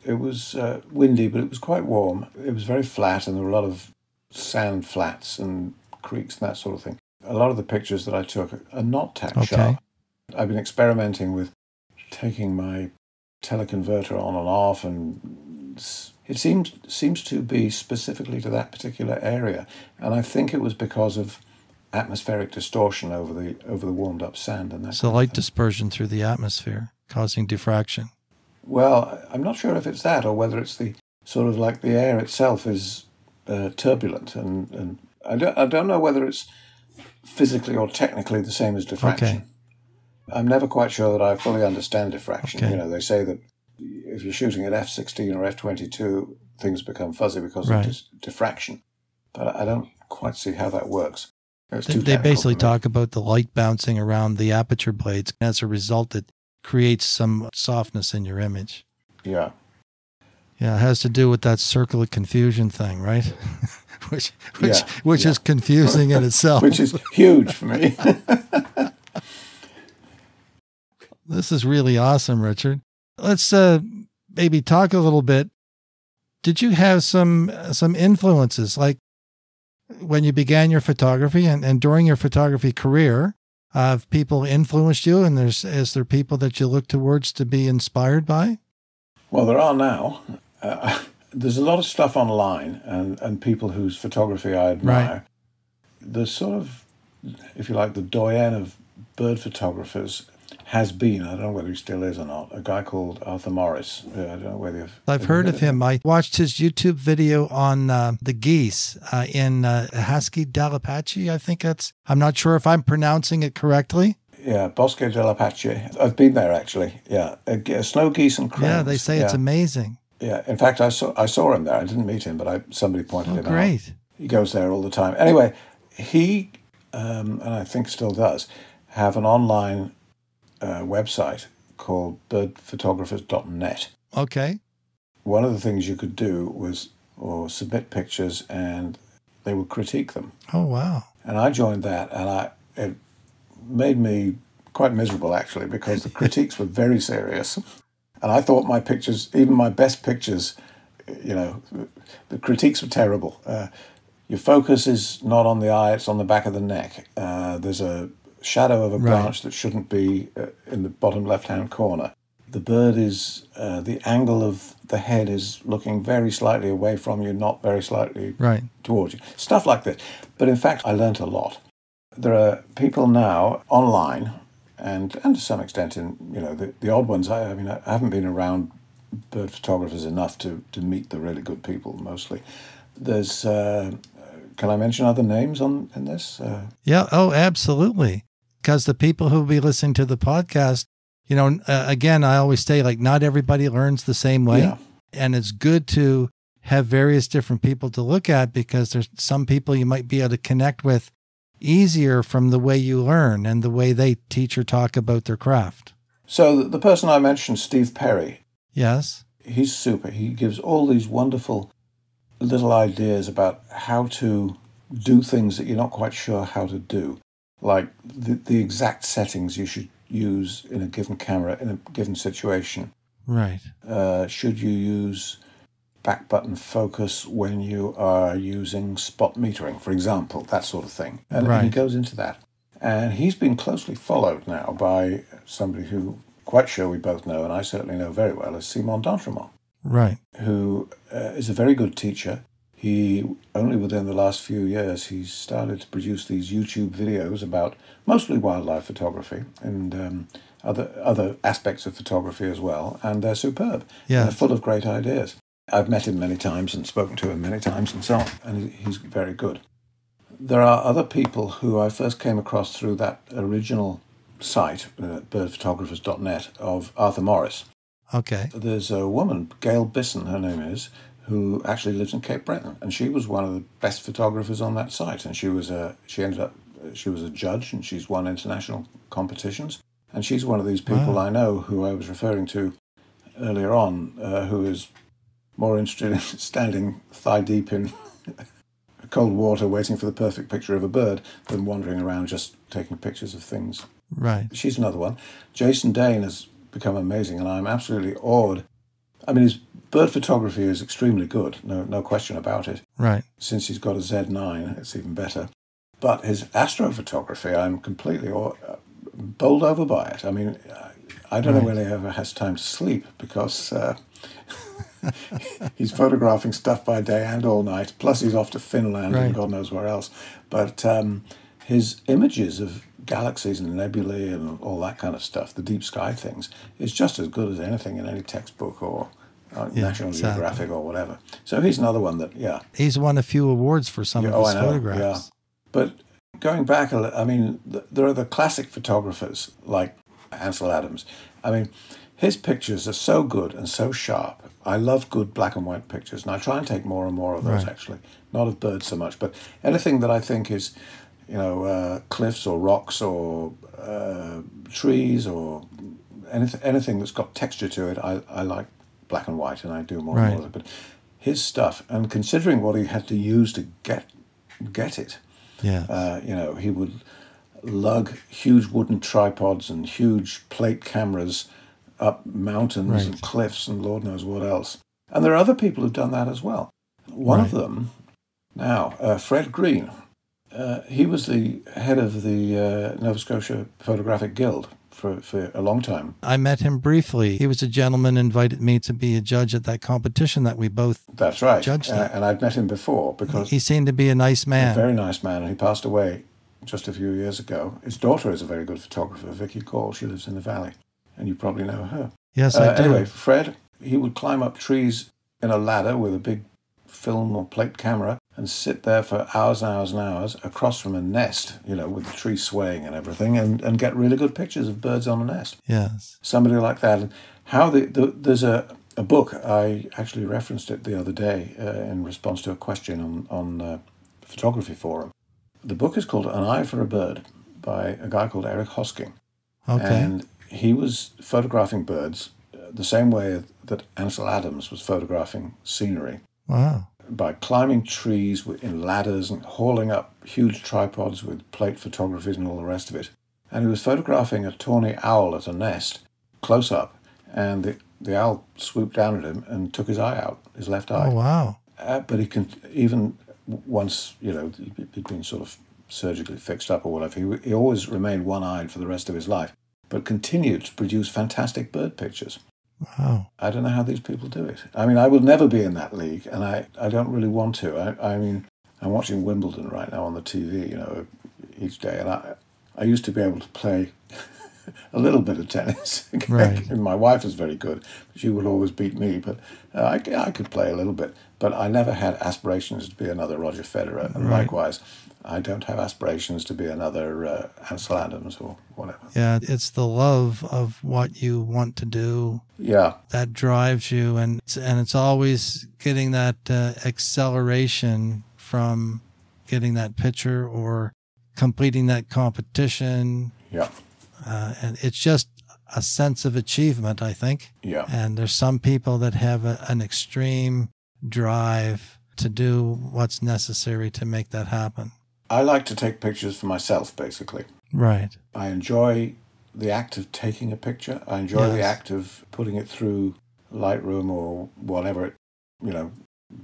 It was windy, but it was quite warm. It was very flat, and there were a lot of sand flats and creeks and that sort of thing. A lot of the pictures that I took are not tack sharp. I've been experimenting with taking my teleconverter on and off, and it seems to be specifically to that particular area. And I think it was because of atmospheric distortion over the warmed up sand and that. So light dispersion through the atmosphere causing diffraction. Well, I'm not sure if it's that or whether it's the sort of like the air itself is turbulent, and I don't know whether it's physically or technically the same as diffraction. Okay. I'm never quite sure that I fully understand diffraction. Okay. They say that if you're shooting at f/16 or f/22, things become fuzzy because of diffraction. But I don't quite see how that works. They basically talk about the light bouncing around the aperture blades. As a result, it creates some softness in your image. Yeah. Yeah, it has to do with that circle of confusion thing, right? which is confusing in itself. Which is huge for me. This is really awesome, Richard. Let's maybe talk a little bit. Did you have some influences, like when you began your photography and during your photography career? Have people influenced you, and is there people that you look towards to be inspired by? Well, there are now. There's a lot of stuff online and people whose photography I admire. Right. The sort of, if you like, the doyen of bird photographers has been, I don't know whether he still is or not, a guy called Arthur Morris. I don't know whether I've heard of him. I watched his YouTube video on the geese in Husky Delapache, I think I'm not sure if I'm pronouncing it correctly. Yeah, Bosque dell'Apache. I've been there, actually. Yeah, snow geese and cranes. Yeah, they say it's amazing. Yeah, in fact, I saw him there. I didn't meet him, but somebody pointed him out. Great. He goes there all the time. Anyway, he, and I think still does, have an online website called birdphotographers.net. Okay. One of the things you could do was submit pictures and they would critique them. Oh, wow. And I joined that, and it made me quite miserable, actually, because the critiques were very serious. And I thought my pictures, even my best pictures, the critiques were terrible. Your focus is not on the eye, it's on the back of the neck. There's a shadow of a branch that shouldn't be in the bottom left-hand corner. The bird is, the angle of the head is looking very slightly away from you, not very slightly towards you. Stuff like this. But in fact, I learnt a lot. There are people now online, and to some extent in, the odd ones. I haven't been around bird photographers enough to meet the really good people, mostly. There's, can I mention other names in this? Yeah, oh, absolutely. Because the people who will be listening to the podcast, again, I always say, like, not everybody learns the same way. Yeah. And it's good to have various different people to look at, because there's some people you might be able to connect with easier from the way you learn and the way they teach or talk about their craft. So the person I mentioned, Steve Perry. Yes. He's super. He gives all these wonderful little ideas about how to do things that you're not quite sure how to do. Like the exact settings you should use in a given camera, in a given situation. Right. Should you use back button focus when you are using spot metering, for example, that sort of thing. And he goes into that. And he's been closely followed now by somebody who, quite sure we both know, and I certainly know very well, is Simon d'Entremont. Right. Who is a very good teacher. He, only within the last few years, he's started to produce these YouTube videos about mostly wildlife photography and other aspects of photography as well. And they're superb. Yeah. They're full of great ideas. I've met him many times and spoken to him many times and so on, and he's very good. There are other people who I first came across through that original site, birdphotographers.net, of Arthur Morris. Okay. There's a woman, Gail Bisson, her name is, who actually lives in Cape Breton, and she was one of the best photographers on that site, and she was a judge, and she's won international competitions, and she's one of these people I know who I was referring to earlier on, who is more interested in standing thigh deep in cold water waiting for the perfect picture of a bird than wandering around just taking pictures of things. Right. She's another one. Jason Dane has become amazing, and I'm absolutely awed. I mean, his bird photography is extremely good, no question about it. Right. Since he's got a Z9, it's even better. But his astrophotography, I'm completely bowled over by it. I mean, I don't know whether he ever has time to sleep, because he's photographing stuff by day and all night, plus he's off to Finland and God knows where else. But his images of galaxies and nebulae and all that kind of stuff, the deep sky things, is just as good as anything in any textbook or National Geographic or whatever. So he's another one that, he's won a few awards for some of his photographs. Yeah. But going back, I mean, there are the classic photographers like Ansel Adams. I mean, his pictures are so good and so sharp. I love good black and white pictures, and I try and take more and more of those, actually. Not of birds so much, but anything that I think is, cliffs or rocks or trees or anything that's got texture to it, I like black and white, and I do more and more of it. But his stuff, and considering what he had to use to get it, he would lug huge wooden tripods and huge plate cameras up mountains and cliffs and Lord knows what else. And there are other people who've done that as well. One of them, now, Fred Green, he was the head of the Nova Scotia Photographic Guild for a long time. I met him briefly. He was a gentleman who invited me to be a judge at that competition that we both judged at. And I'd met him before because... He seemed to be a nice man. A very nice man, and he passed away just a few years ago. His daughter is a very good photographer, Vicky Call. She lives in the valley, and you probably know her. Yes, I do. Anyway, Fred, he would climb up trees in a ladder with a big film or plate camera and sit there for hours and hours and hours across from a nest, with the tree swaying and everything, and get really good pictures of birds on a nest. Yes. Somebody like that. And how there's a book, I actually referenced it the other day in response to a question on Photography Forum. The book is called An Eye for a Bird by a guy called Eric Hosking. Okay. And he was photographing birds the same way that Ansel Adams was photographing scenery. Wow. By climbing trees in ladders and hauling up huge tripods with plate photographies and all the rest of it. And he was photographing a tawny owl at a nest, close up, and the owl swooped down at him and took his eye out, his left eye. Oh, wow. But he can, even once, he'd been sort of surgically fixed up or whatever, he always remained one-eyed for the rest of his life, but continued to produce fantastic bird pictures. Wow. I don't know how these people do it. I mean, I will never be in that league, and I don't really want to. I mean, I'm watching Wimbledon right now on the TV, each day, and I used to be able to play a little bit of tennis. Right. My wife was very good. She would always beat me, but I could play a little bit. But I never had aspirations to be another Roger Federer, and likewise, I don't have aspirations to be another Ansel Adams or whatever. Yeah, it's the love of what you want to do. Yeah. That drives you, and it's always getting that acceleration from getting that picture or completing that competition. Yeah. And it's just a sense of achievement, I think. Yeah. And there's some people that have an extreme drive to do what's necessary to make that happen. I like to take pictures for myself, basically. Right. I enjoy the act of taking a picture. I enjoy the act of putting it through Lightroom or whatever,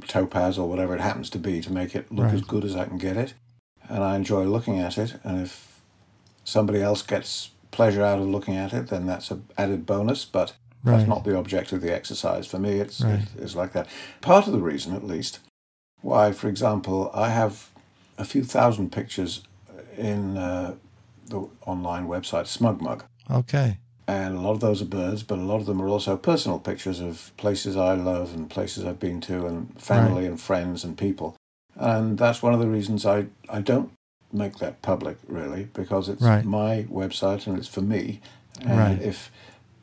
Topaz or whatever it happens to be to make it look as good as I can get it. And I enjoy looking at it. And if somebody else gets pleasure out of looking at it, then that's an added bonus. But that's not the object of the exercise. For me, it's like that. Part of the reason, at least, why, for example, I have a few thousand pictures in the online website SmugMug. Okay. And a lot of those are birds, but a lot of them are also personal pictures of places I love and places I've been to and family and friends and people. And that's one of the reasons I don't make that public, really, because it's my website and it's for me. And if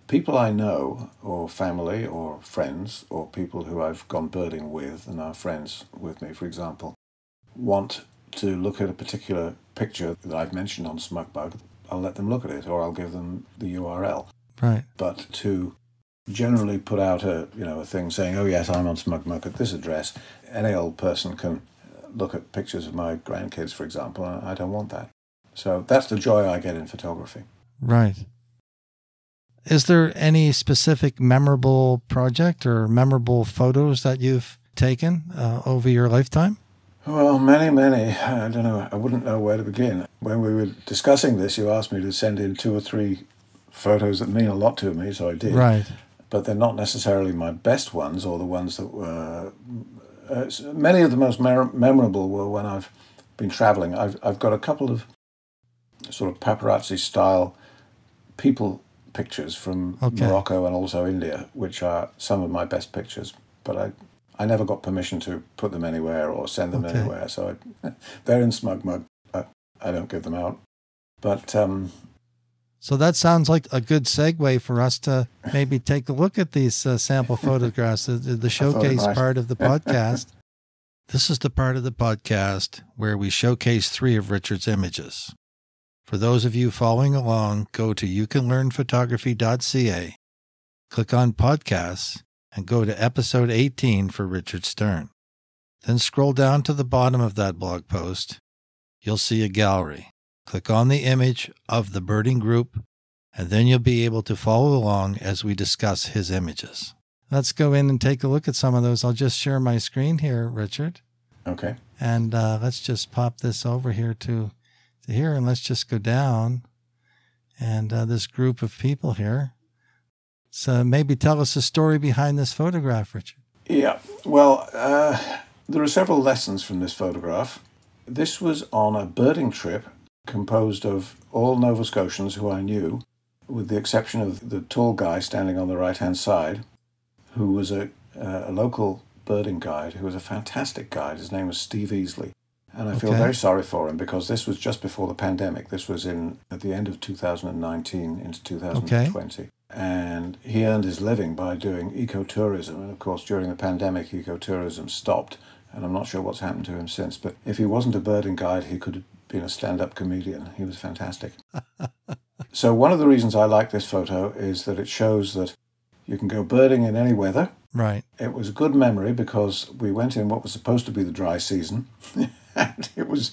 people I know or family or friends or people who I've gone birding with and are friends with me, for example, want to look at a particular picture that I've mentioned on SmugMug, I'll let them look at it or I'll give them the URL. Right. But to generally put out a thing saying, oh yes, I'm on SmugMug at this address, any old person can look at pictures of my grandkids, for example, and I don't want that. So that's the joy I get in photography. Right. Is there any specific memorable project or memorable photos that you've taken over your lifetime? Well, many. I don't know. I wouldn't know where to begin. When we were discussing this, you asked me to send in 2 or 3 photos that mean a lot to me, so I did. Right. But they're not necessarily my best ones or the ones that were... many of the most memorable were when I've been traveling. I've got a couple of sort of paparazzi-style people pictures from Morocco and also India, which are some of my best pictures. But I never got permission to put them anywhere or send them anywhere, so they're in SmugMug. I don't give them out. But so that sounds like a good segue for us to maybe take a look at these sample photographs, the showcase part of the podcast. This is the part of the podcast where we showcase 3 of Richard's images. For those of you following along, go to youcanlearnphotography.ca, click on podcasts, and go to episode 18 for Richard Stern. Then scroll down to the bottom of that blog post. You'll see a gallery. Click on the image of the birding group, and then you'll be able to follow along as we discuss his images. Let's go in and take a look at some of those. I'll just share my screen here, Richard. Okay. And let's just pop this over here to here, and let's just go down. And this group of people here. So maybe tell us the story behind this photograph, Richard. Yeah, well, there are several lessons from this photograph. This was on a birding trip composed of all Nova Scotians who I knew, with the exception of the tall guy standing on the right-hand side, who was a local birding guide, who was a fantastic guide. His name was Steve Easley. And I feel very sorry for him because this was just before the pandemic. This was at the end of 2019 into 2020. And he earned his living by doing ecotourism. And of course, during the pandemic, ecotourism stopped. And I'm not sure what's happened to him since. But if he wasn't a birding guide, he could have been a stand-up comedian. He was fantastic. So one of the reasons I like this photo is that it shows that you can go birding in any weather. Right. It was a good memory because we went in what was supposed to be the dry season. And it was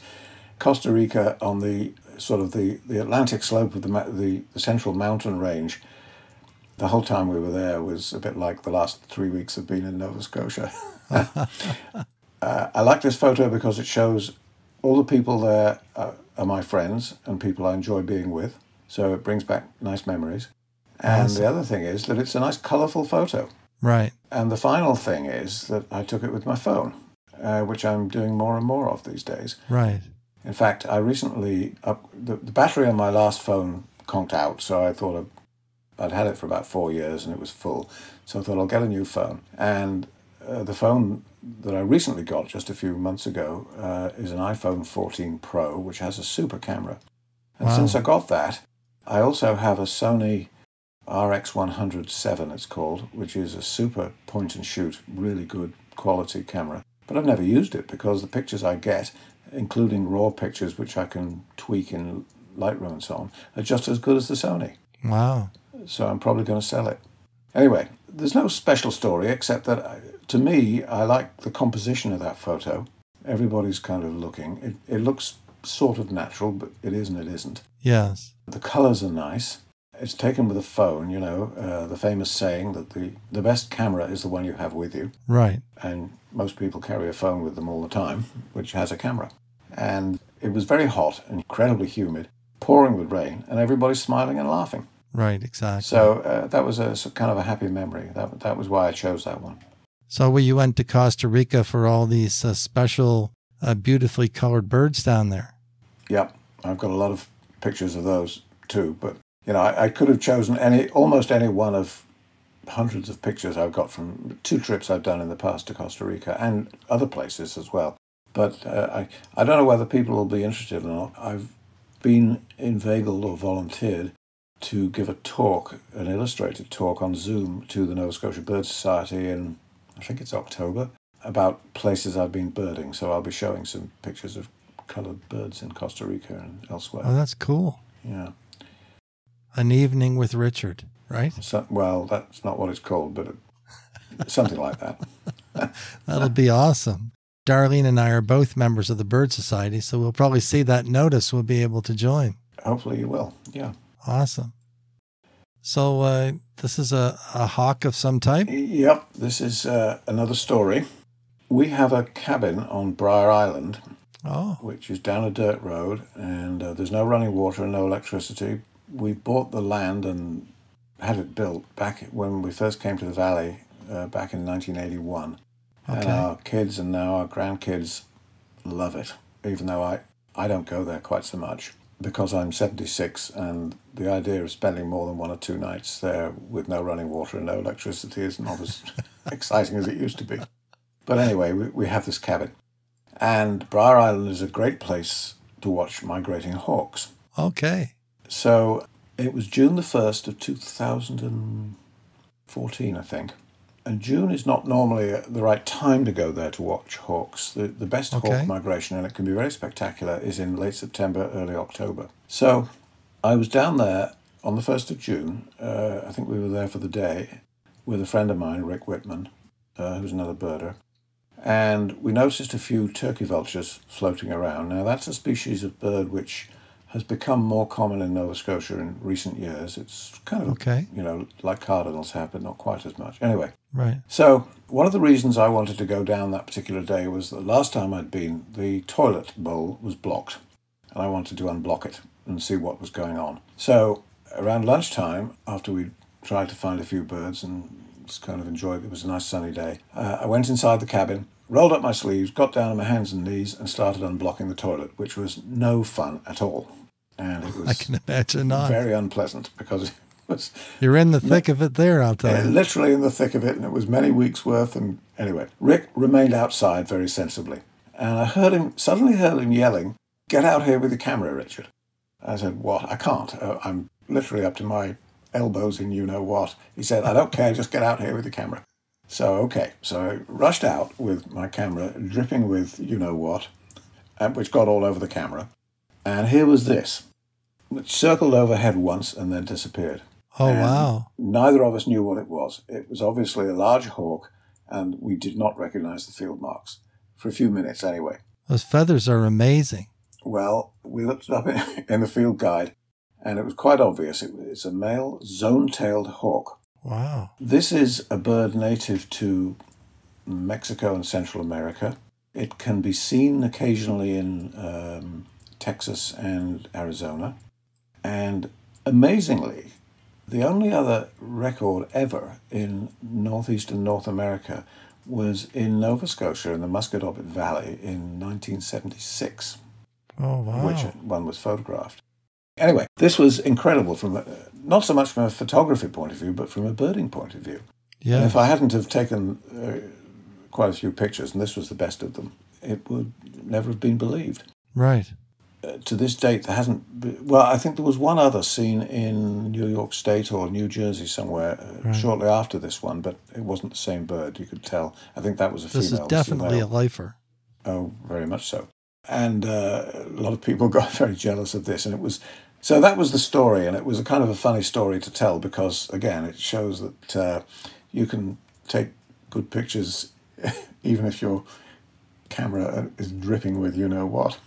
Costa Rica on the sort of the Atlantic slope of the central mountain range. The whole time we were there was a bit like the last 3 weeks of being in Nova Scotia. I like this photo because it shows all the people there are my friends and people I enjoy being with. So it brings back nice memories. And the other thing is that it's a nice colourful photo. Right. And the final thing is that I took it with my phone, which I'm doing more and more of these days. Right. In fact, I recently, the battery on my last phone conked out, so I thought I'd had it for about 4 years and it was full. So I thought I'll get a new phone. And the phone that I recently got just a few months ago is an iPhone 14 Pro, which has a super camera. And since I got that, I also have a Sony RX100-7, it's called, which is a super point-and-shoot, really good quality camera. But I've never used it because the pictures I get, including raw pictures, which I can tweak in Lightroom and so on, are just as good as the Sony. Wow. So I'm probably going to sell it. Anyway, there's no special story except that, to me, I like the composition of that photo. Everybody's kind of looking. It looks sort of natural, but it is and it isn't. Yes. The colours are nice. It's taken with a phone, the famous saying that the best camera is the one you have with you. Right. And most people carry a phone with them all the time, which has a camera. And it was very hot and incredibly humid, pouring with rain, and everybody's smiling and laughing. Right, exactly. So that was a kind of a happy memory. That was why I chose that one. So you went to Costa Rica for all these special, beautifully colored birds down there. Yep. I've got a lot of pictures of those too, but I could have chosen almost any one of hundreds of pictures I've got from 2 trips I've done in the past to Costa Rica and other places as well. But I don't know whether people will be interested or not. I've been inveigled or volunteered to give a talk, an illustrated talk on Zoom to the Nova Scotia Bird Society in, I think it's October, about places I've been birding. So I'll be showing some pictures of coloured birds in Costa Rica and elsewhere. Oh, that's cool. Yeah. An evening with Richard, right? Well, that's not what it's called, but something like that. That'll be awesome. Darlene and I are both members of the Bird Society, so we'll probably see that notice. We'll be able to join. Hopefully you will, yeah. Awesome. So this is a hawk of some type? Yep, this is another story. We have a cabin on Briar Island, which is down a dirt road, and there's no running water and no electricity. We bought the land and had it built back when we first came to the valley back in 1981. Okay. And our kids and now our grandkids love it, even though I don't go there quite so much because I'm 76 and the idea of spending more than 1 or 2 nights there with no running water and no electricity is not as exciting as it used to be. But anyway, we have this cabin. And Briar Island is a great place to watch migrating hawks. Okay. So it was June the 1st of 2014, I think. And June is not normally the right time to go there to watch hawks. The best hawk migration, and it can be very spectacular, is in late September, early October. So I was down there on the 1st of June. I think we were there for the day. with a friend of mine, Rick Whitman, who's another birder, and we noticed a few turkey vultures floating around. Now, that's a species of bird which has become more common in Nova Scotia in recent years. It's kind of, like cardinals have, but not quite as much. Anyway. Right. So one of the reasons I wanted to go down that particular day was that last time I'd been, the toilet bowl was blocked, and I wanted to unblock it and see what was going on. So around lunchtime, after we tried to find a few birds and just kind of enjoyed it was a nice sunny day, I went inside the cabin, rolled up my sleeves, got down on my hands and knees, and started unblocking the toilet, which was no fun at all. And it was I can imagine not. Very unpleasant because it was... You're in the thick of it there, I'll tell you. Literally in the thick of it, and it was many weeks' worth. And anyway, Rick remained outside very sensibly. And I suddenly heard him yelling, "Get out here with the camera, Richard." I said, "What? I can't. I'm literally up to my elbows in you-know-what." He said, "I don't care, just get out here with the camera." So, okay. So I rushed out with my camera, dripping with you-know-what, which got all over the camera. And here was this, which circled overhead once and then disappeared. Oh, and wow. Neither of us knew what it was. It was obviously a large hawk, and we did not recognize the field marks. For a few minutes, anyway. Those feathers are amazing. Well, we looked it up in the field guide, and it was quite obvious. It's a male zone-tailed hawk. Wow. This is a bird native to Mexico and Central America. It can be seen occasionally in Texas and Arizona. And amazingly, the only other record ever in northeastern North America was in Nova Scotia in the Musquodoboit Valley in 1976. Oh, wow. Which one was photographed. Anyway, this was incredible from not so much from a photography point of view, but from a birding point of view. Yeah. And if I hadn't have taken quite a few pictures, and this was the best of them, it would never have been believed. Right. To this date, there hasn't been, well, I think there was one other seen in New York State or New Jersey somewhere shortly after this one, but it wasn't the same bird, you could tell. I think that was a female. This is definitely a lifer. Oh, very much so. And a lot of people got very jealous of this, and it was... So that was the story, and it was a kind of a funny story to tell because, again, it shows that you can take good pictures even if your camera is dripping with you-know-what.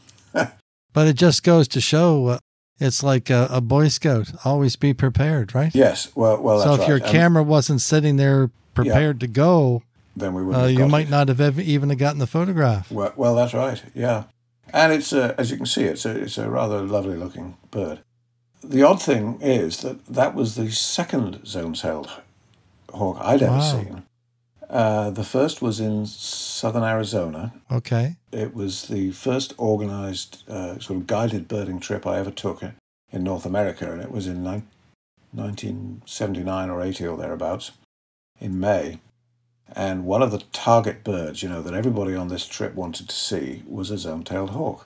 But it just goes to show it's like a Boy Scout. Always be prepared, right? Yes, well, that's so if right. your camera wasn't sitting there prepared to go, then we wouldn't have you might not have even gotten the photograph. Well, that's right, yeah. And it's, as you can see, it's a rather lovely-looking bird. The odd thing is that was the second zone-tailed hawk I'd ever seen. The first was in southern Arizona. Okay. It was the first organized sort of guided birding trip I ever took in North America, and it was in 1979 or 80 or thereabouts, in May. And one of the target birds, that everybody on this trip wanted to see was a zone-tailed hawk.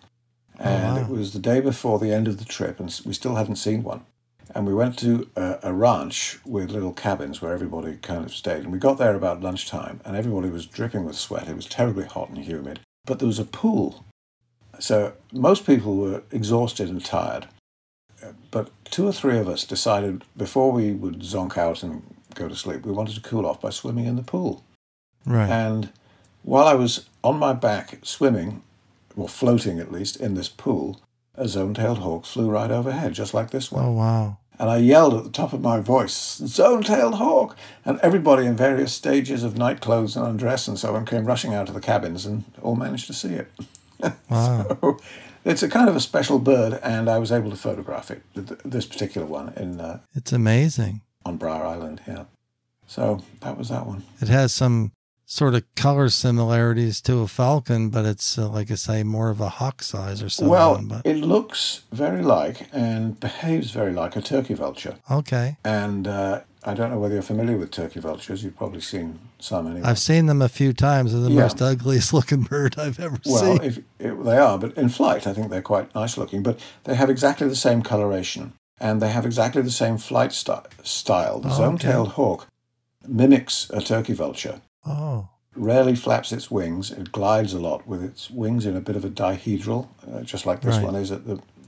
And it was the day before the end of the trip, and we still hadn't seen one. And we went to a ranch with little cabins where everybody kind of stayed. And we got there about lunchtime, and everybody was dripping with sweat. It was terribly hot and humid. But there was a pool. So most people were exhausted and tired. But 2 or 3 of us decided, before we would zonk out and go to sleep, we wanted to cool off by swimming in the pool. Right. And while I was on my back swimming, or floating at least, in this pool, a zone-tailed hawk flew right overhead, just like this one. Oh, wow. And I yelled at the top of my voice, "Zone-tailed hawk!" And everybody in various stages of night clothes and undress and so on came rushing out of the cabins and all managed to see it. Wow. So it's a kind of a special bird, and I was able to photograph it, this particular one. It's amazing. On Briar Island, yeah. So that was that one. It has some sort of color similarities to a falcon, but it's, like I say, more of a hawk size or something. Well, it looks very like and behaves very like a turkey vulture. Okay. And I don't know whether you're familiar with turkey vultures. You've probably seen some anyway. I've seen them a few times. They're the most ugliest looking bird I've ever seen. Well, they are, but in flight I think they're quite nice looking. But they have exactly the same coloration, and they have exactly the same flight style. The zone-tailed hawk mimics a turkey vulture. Oh. Rarely flaps its wings. It glides a lot with its wings in a bit of a dihedral, just like this one is at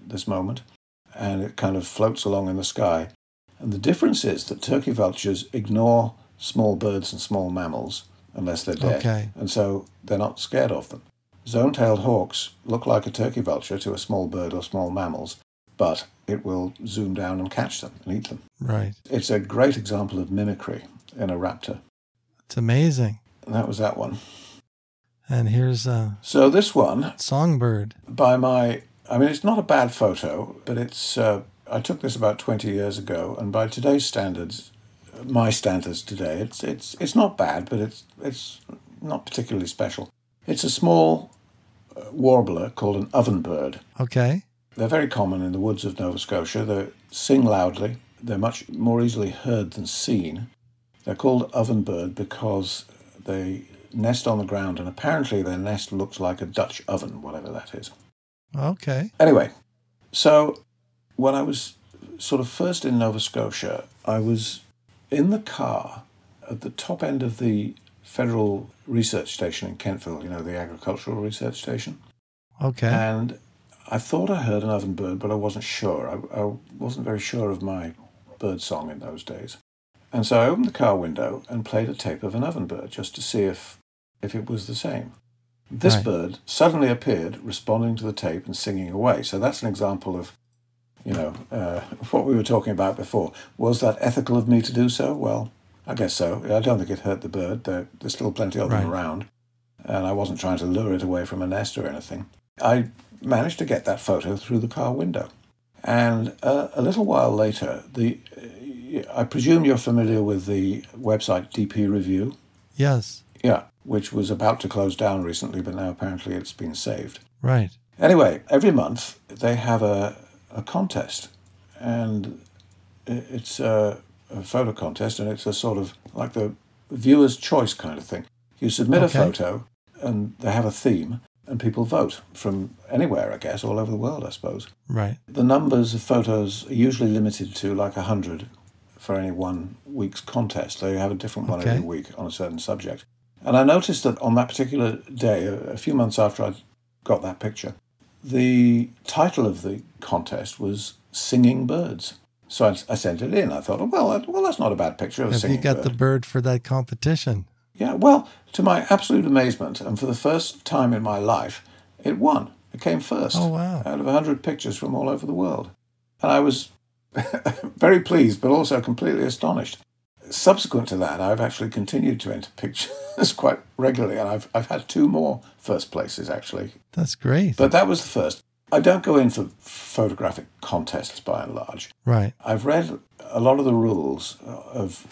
this moment. And it kind of floats along in the sky. And the difference is that turkey vultures ignore small birds and small mammals unless they're dead. Okay. And so they're not scared of them. Zone-tailed hawks look like a turkey vulture to a small bird or small mammals, but it will zoom down and catch them and eat them. Right. It's a great example of mimicry in a raptor. It's amazing. And that was that one. And here's a So this one, songbird. it's not a bad photo, but it's I took this about 20 years ago, and by today's standards, my standards today, it's not bad, but it's not particularly special. It's a small warbler called an ovenbird. Okay. They're very common in the woods of Nova Scotia. They sing loudly. They're much more easily heard than seen. They're called ovenbird because they nest on the ground, and apparently their nest looks like a Dutch oven, whatever that is. Okay. Anyway, so when I was sort of first in Nova Scotia, I was in the car at the top end of the Federal Research Station in Kentville, the agricultural research station. Okay. And I thought I heard an ovenbird, but I wasn't sure. I wasn't very sure of my bird song in those days. And so I opened the car window and played a tape of an ovenbird just to see if it was the same. This Right. bird suddenly appeared, responding to the tape and singing away. So that's an example of, what we were talking about before. Was that ethical of me to do so? Well, I guess so. I don't think it hurt the bird. There's still plenty of them Right. around. And I wasn't trying to lure it away from a nest or anything. I managed to get that photo through the car window. And a little while later, I presume you're familiar with the website DP Review? Yes. Yeah, which was about to close down recently, but now apparently it's been saved. Right. Anyway, every month they have a contest, and it's a photo contest, and it's a sort of like the viewer's choice kind of thing. You submit a photo, and they have a theme, and people vote from anywhere, I guess, all over the world, I suppose. Right. The numbers of photos are usually limited to like 100 for any 1 week's contest. They have a different one every week on a certain subject. And I noticed that on that particular day, a few months after I got that picture, the title of the contest was Singing Birds. So I sent it in. I thought, well, that's not a bad picture of a singing bird. Have you got the bird for that competition? Yeah, well, to my absolute amazement, and for the first time in my life, it won. It came first. Oh, wow. Out of 100 pictures from all over the world. And I was very pleased, but also completely astonished. Subsequent to that, I've actually continued to enter pictures quite regularly, and I've had 2 more first places, actually. That's great. But that was the first. I don't go in for photographic contests, by and large. Right. I've read a lot of the rules of,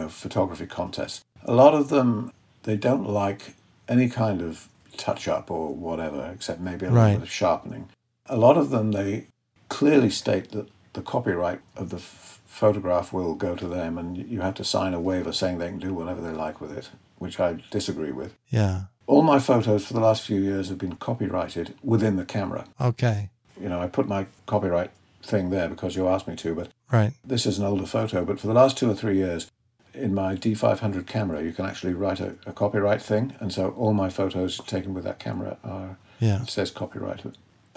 photography contests. A lot of them, they don't like any kind of touch-up or whatever, except maybe a little bit of sharpening. A lot of them, they clearly state that the copyright of the photograph will go to them, and you have to sign a waiver saying they can do whatever they like with it, which I disagree with. Yeah. All my photos for the last few years have been copyrighted within the camera. Okay. I put my copyright thing there because you asked me to, but Right. this is an older photo. But for the last 2 or 3 years, in my D500 camera, you can actually write a copyright thing, and so all my photos taken with that camera it says copyright.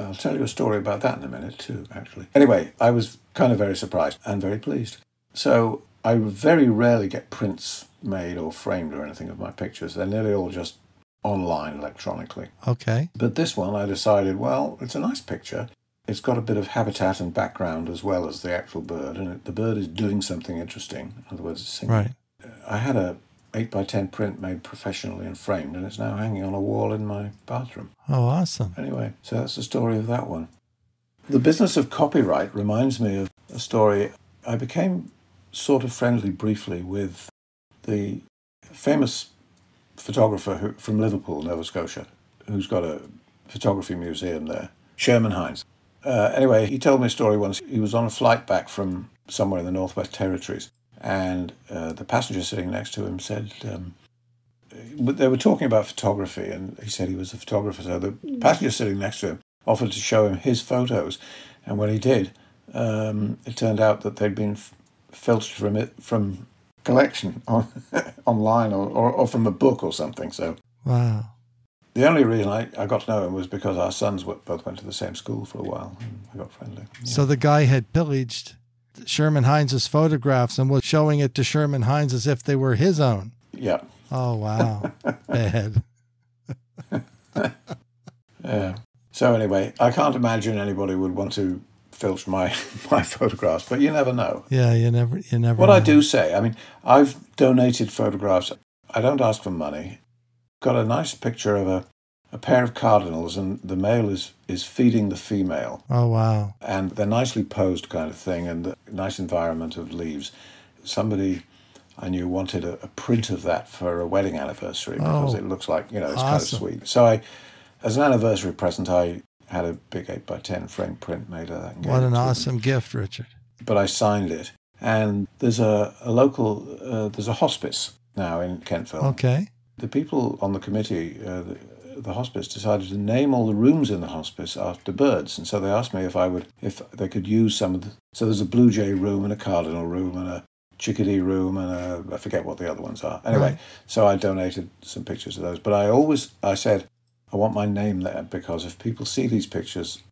I'll tell you a story about that in a minute too, actually. Anyway, I was kind of very surprised and very pleased. So I very rarely get prints made or framed or anything of my pictures. They're nearly all just online electronically. Okay. But this one, I decided, well, it's a nice picture. It's got a bit of habitat and background as well as the actual bird, and the bird is doing something interesting. In other words, it's singing. Right. I had a 8x10 print made professionally and framed, and it's now hanging on a wall in my bathroom. Oh, awesome. Anyway, so that's the story of that one. The business of copyright reminds me of a story. I became sort of friendly briefly with the famous photographer from Liverpool, Nova Scotia, who's got a photography museum there, Sherman Hines. Anyway, he told me a story once. He was on a flight back from somewhere in the Northwest Territories, and the passenger sitting next to him said, they were talking about photography, and he said he was a photographer, so the passenger sitting next to him offered to show him his photos, and when he did, it turned out that they'd been filtered from collection online or from a book or something. So wow. The only reason I got to know him was because our sons both went to the same school for a while, and we got friendly. Yeah. So the guy had pillaged Sherman Hines' photographs and was showing it to Sherman Hines as if they were his own. Yeah. Oh, wow. Bad. Yeah. So anyway, I can't imagine anybody would want to filch my photographs, but you never know. Yeah, you never What know. I do say, I mean, I've donated photographs. I don't ask for money. Got a nice picture of a pair of cardinals, and the male is feeding the female. Oh, wow. And they're nicely posed kind of thing, and a nice environment of leaves. Somebody I knew wanted a print of that for a wedding anniversary because it looks like, it's awesome. kind of sweet. So as an anniversary present, I had a big 8x10 frame print made of that. What an awesome gift, Richard. But I signed it. And there's a local, there's a hospice now in Kentville. Okay. The people on the committee, the hospice, decided to name all the rooms in the hospice after birds. And so they asked me if they could use some of the... So there's a blue jay room and a cardinal room and a chickadee room and I forget what the other ones are. Anyway, So I donated some pictures of those. But I said, I want my name there because if people see these pictures,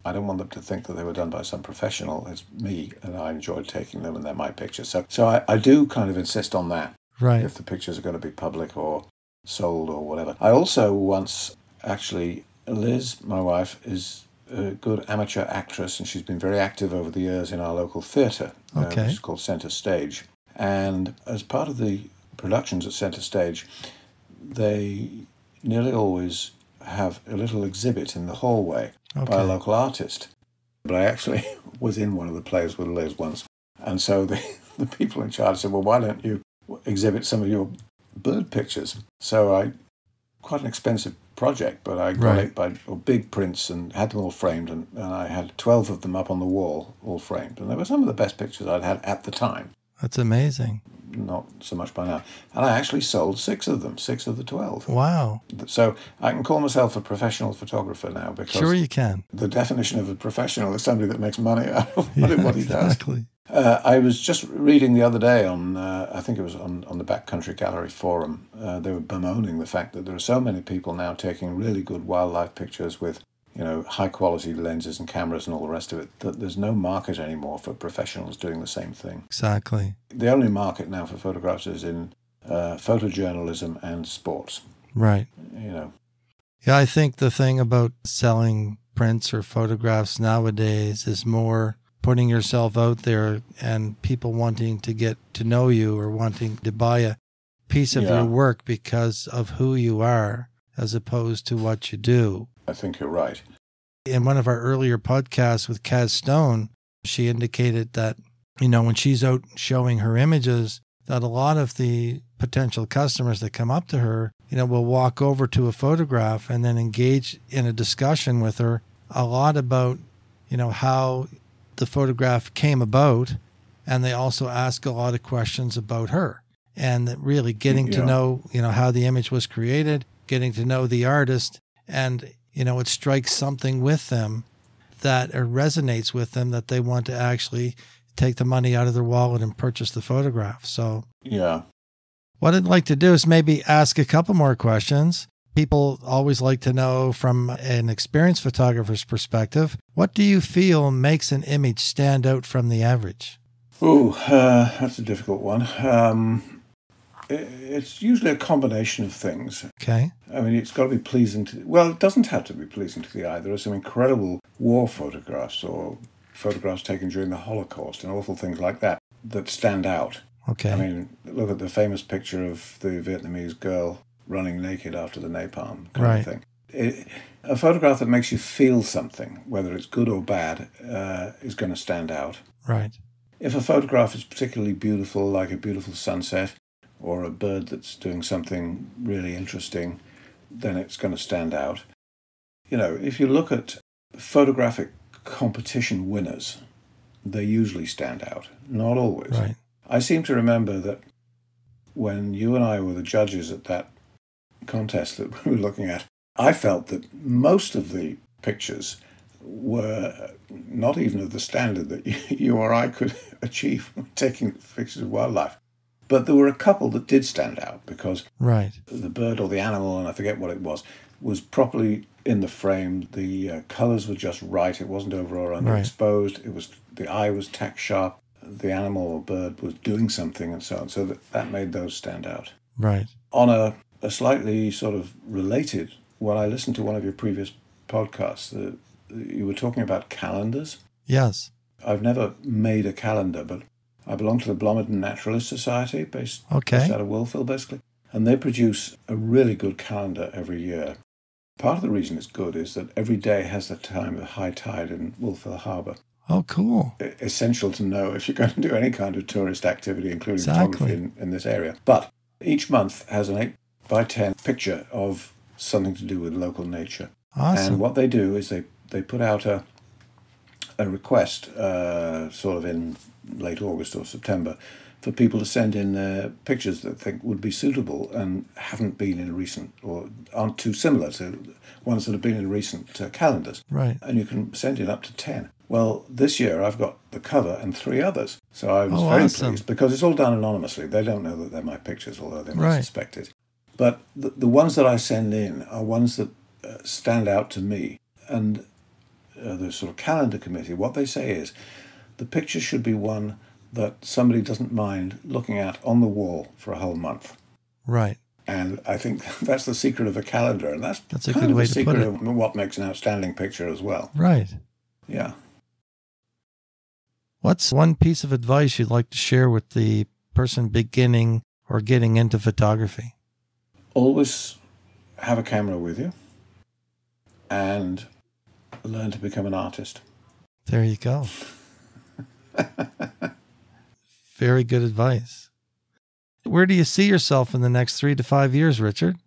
I don't want them to think that they were done by some professional. It's me, and I enjoyed taking them, and they're my pictures. So I do kind of insist on that. Right. If the pictures are going to be public or sold or whatever. I also once, actually, Liz, my wife, is a good amateur actress, and she's been very active over the years in our local theatre, which is called Centre Stage. And as part of the productions at Centre Stage, they nearly always have a little exhibit in the hallway by a local artist. But I actually was in one of the plays with Liz once. And so the people in charge said, well, why don't you exhibit some of your bird pictures? So quite an expensive project, but I got it by big prints and had them all framed. And I had 12 of them up on the wall, all framed. And they were some of the best pictures I'd had at the time. That's amazing. Not so much by now. And I actually sold 6 of them, 6 of the 12. Wow. So I can call myself a professional photographer now because... Sure you can. The definition of a professional is somebody that makes money out of what he does. Exactly. I was just reading the other day on, I think it was on the Backcountry Gallery forum, they were bemoaning the fact that there are so many people now taking really good wildlife pictures with high-quality lenses and cameras and all the rest of it, that there's no market anymore for professionals doing the same thing. Exactly. The only market now for photographs is in photojournalism and sports. Right. Yeah, I think the thing about selling prints or photographs nowadays is more putting yourself out there and people wanting to get to know you or wanting to buy a piece of your work because of who you are as opposed to what you do. I think you're right. In one of our earlier podcasts with Kaz Stone, she indicated that, when she's out showing her images, that a lot of the potential customers that come up to her, will walk over to a photograph and then engage in a discussion with her a lot about, how the photograph came about. And they also ask a lot of questions about her and really getting to know, how the image was created, getting to know the artist, and it strikes something with them that resonates with them that they want to actually take the money out of their wallet and purchase the photograph. So what I'd like to do is maybe ask a couple more questions. People always like to know from an experienced photographer's perspective, what do you feel makes an image stand out from the average? That's a difficult one. It's usually a combination of things. Okay. I mean, it's got to be pleasing it doesn't have to be pleasing to the eye. There are some incredible war photographs or photographs taken during the Holocaust and awful things like that stand out. Okay. I mean, look at the famous picture of the Vietnamese girl running naked after the napalm kind of thing. A photograph that makes you feel something, whether it's good or bad, is going to stand out. Right. If a photograph is particularly beautiful, like a beautiful sunset, or a bird that's doing something really interesting, then it's going to stand out. If you look at photographic competition winners, they usually stand out. Not always. Right. I seem to remember that when you and I were the judges at that contest that we were looking at, I felt that most of the pictures were not even of the standard that you or I could achieve taking pictures of wildlife. But there were a couple that did stand out because the bird or the animal, and I forget what it was, was properly in the frame. The colours were just right. It wasn't over or underexposed. Right. The eye was tack sharp. The animal or bird was doing something and so on. So that made those stand out. Right. On a slightly sort of related, when I listened to one of your previous podcasts, you were talking about calendars. Yes. I've never made a calendar, but I belong to the Blomidon Naturalist Society, based out of Wolfville, basically. And they produce a really good calendar every year. Part of the reason it's good is that every day has the time of high tide in Wolfville Harbour. Oh, cool. Essential to know if you're going to do any kind of tourist activity, including photography in this area. But each month has an 8x10 picture of something to do with local nature. Awesome. And what they do is they put out a request sort of in late August or September for people to send in their pictures that they think would be suitable and haven't been in recent or aren't too similar to ones that have been in recent calendars. Right. And you can send in up to 10. Well, this year I've got the cover and 3 others. So I was very pleased because it's all done anonymously. They don't know that they're my pictures, although they might suspect it. But the ones that I send in are ones that stand out to me. And the sort of calendar committee, what they say is the picture should be one that somebody doesn't mind looking at on the wall for a whole month. Right. And I think that's the secret of a calendar. And that's a good way to put it. Of what makes an outstanding picture as well. Right. Yeah. What's one piece of advice you'd like to share with the person beginning or getting into photography? Always have a camera with you and learn to become an artist. There you go. Very good advice. Where do you see yourself in the next 3 to 5 years, Richard?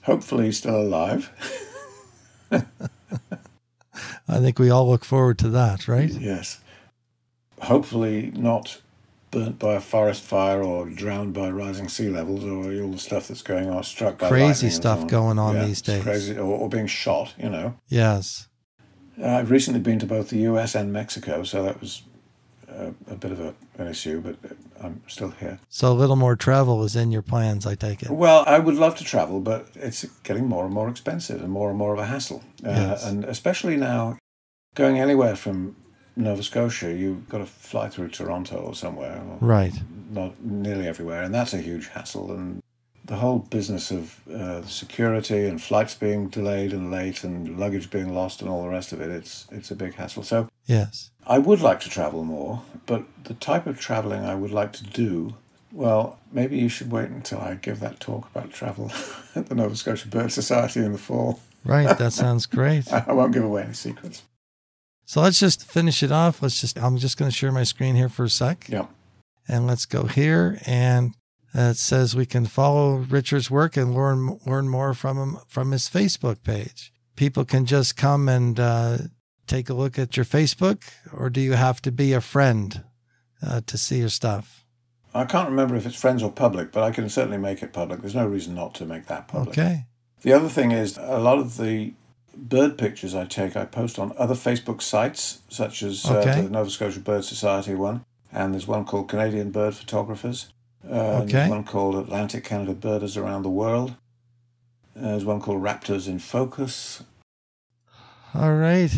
Hopefully still alive. I think we all look forward to that, right? Yes. Hopefully not burnt by a forest fire or drowned by rising sea levels or all the stuff that's going on, struck by crazy stuff going on these days. Crazy, or being shot, you know. Yes. I've recently been to both the US and Mexico, so that was a bit of an issue, but I'm still here. So a little more travel is in your plans, I take it. Well, I would love to travel, but it's getting more and more expensive and more of a hassle. Yes. And especially now, going anywhere from Nova Scotia, you've got to fly through Toronto or somewhere. Or right. Not nearly everywhere, and that's a huge hassle. And the whole business of security and flights being delayed and late and luggage being lost and all the rest of it, it's a big hassle. So yes, I would like to travel more, but the type of traveling I would like to do, well, maybe you should wait until I give that talk about travel at the Nova Scotia Bird Society in the fall. Right, that sounds great. I won't give away any secrets. So let's just finish it off. I'm just going to share my screen here for a sec. Yeah. And let's go here. And it says we can follow Richard's work and learn more from him from his Facebook page. People can just come and take a look at your Facebook, or do you have to be a friend to see your stuff? I can't remember if it's friends or public, but I can certainly make it public. There's no reason not to make that public. Okay. The other thing is a lot of the bird pictures I take, I post on other Facebook sites, such as the Nova Scotia Bird Society one, and there's one called Canadian Bird Photographers. There's one called Atlantic Canada Birders Around the World. There's one called Raptors in Focus. All right.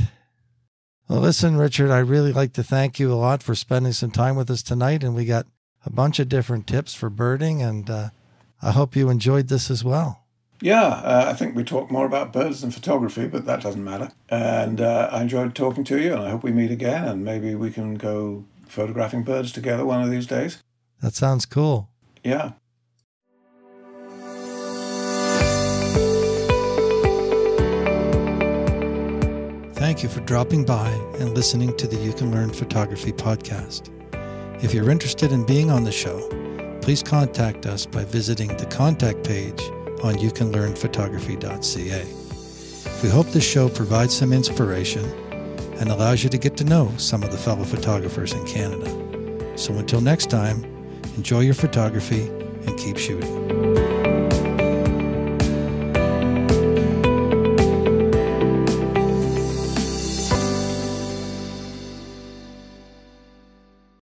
Well, listen, Richard, I really like to thank you a lot for spending some time with us tonight, and we got a bunch of different tips for birding, and I hope you enjoyed this as well. Yeah, I think we talk more about birds than photography, but that doesn't matter. And I enjoyed talking to you, and I hope we meet again, and maybe we can go photographing birds together one of these days. That sounds cool. Yeah. Thank you for dropping by and listening to the You Can Learn Photography podcast. If you're interested in being on the show, please contact us by visiting the contact page on youcanlearnphotography.ca. We hope this show provides some inspiration and allows you to get to know some of the fellow photographers in Canada. So until next time, enjoy your photography and keep shooting.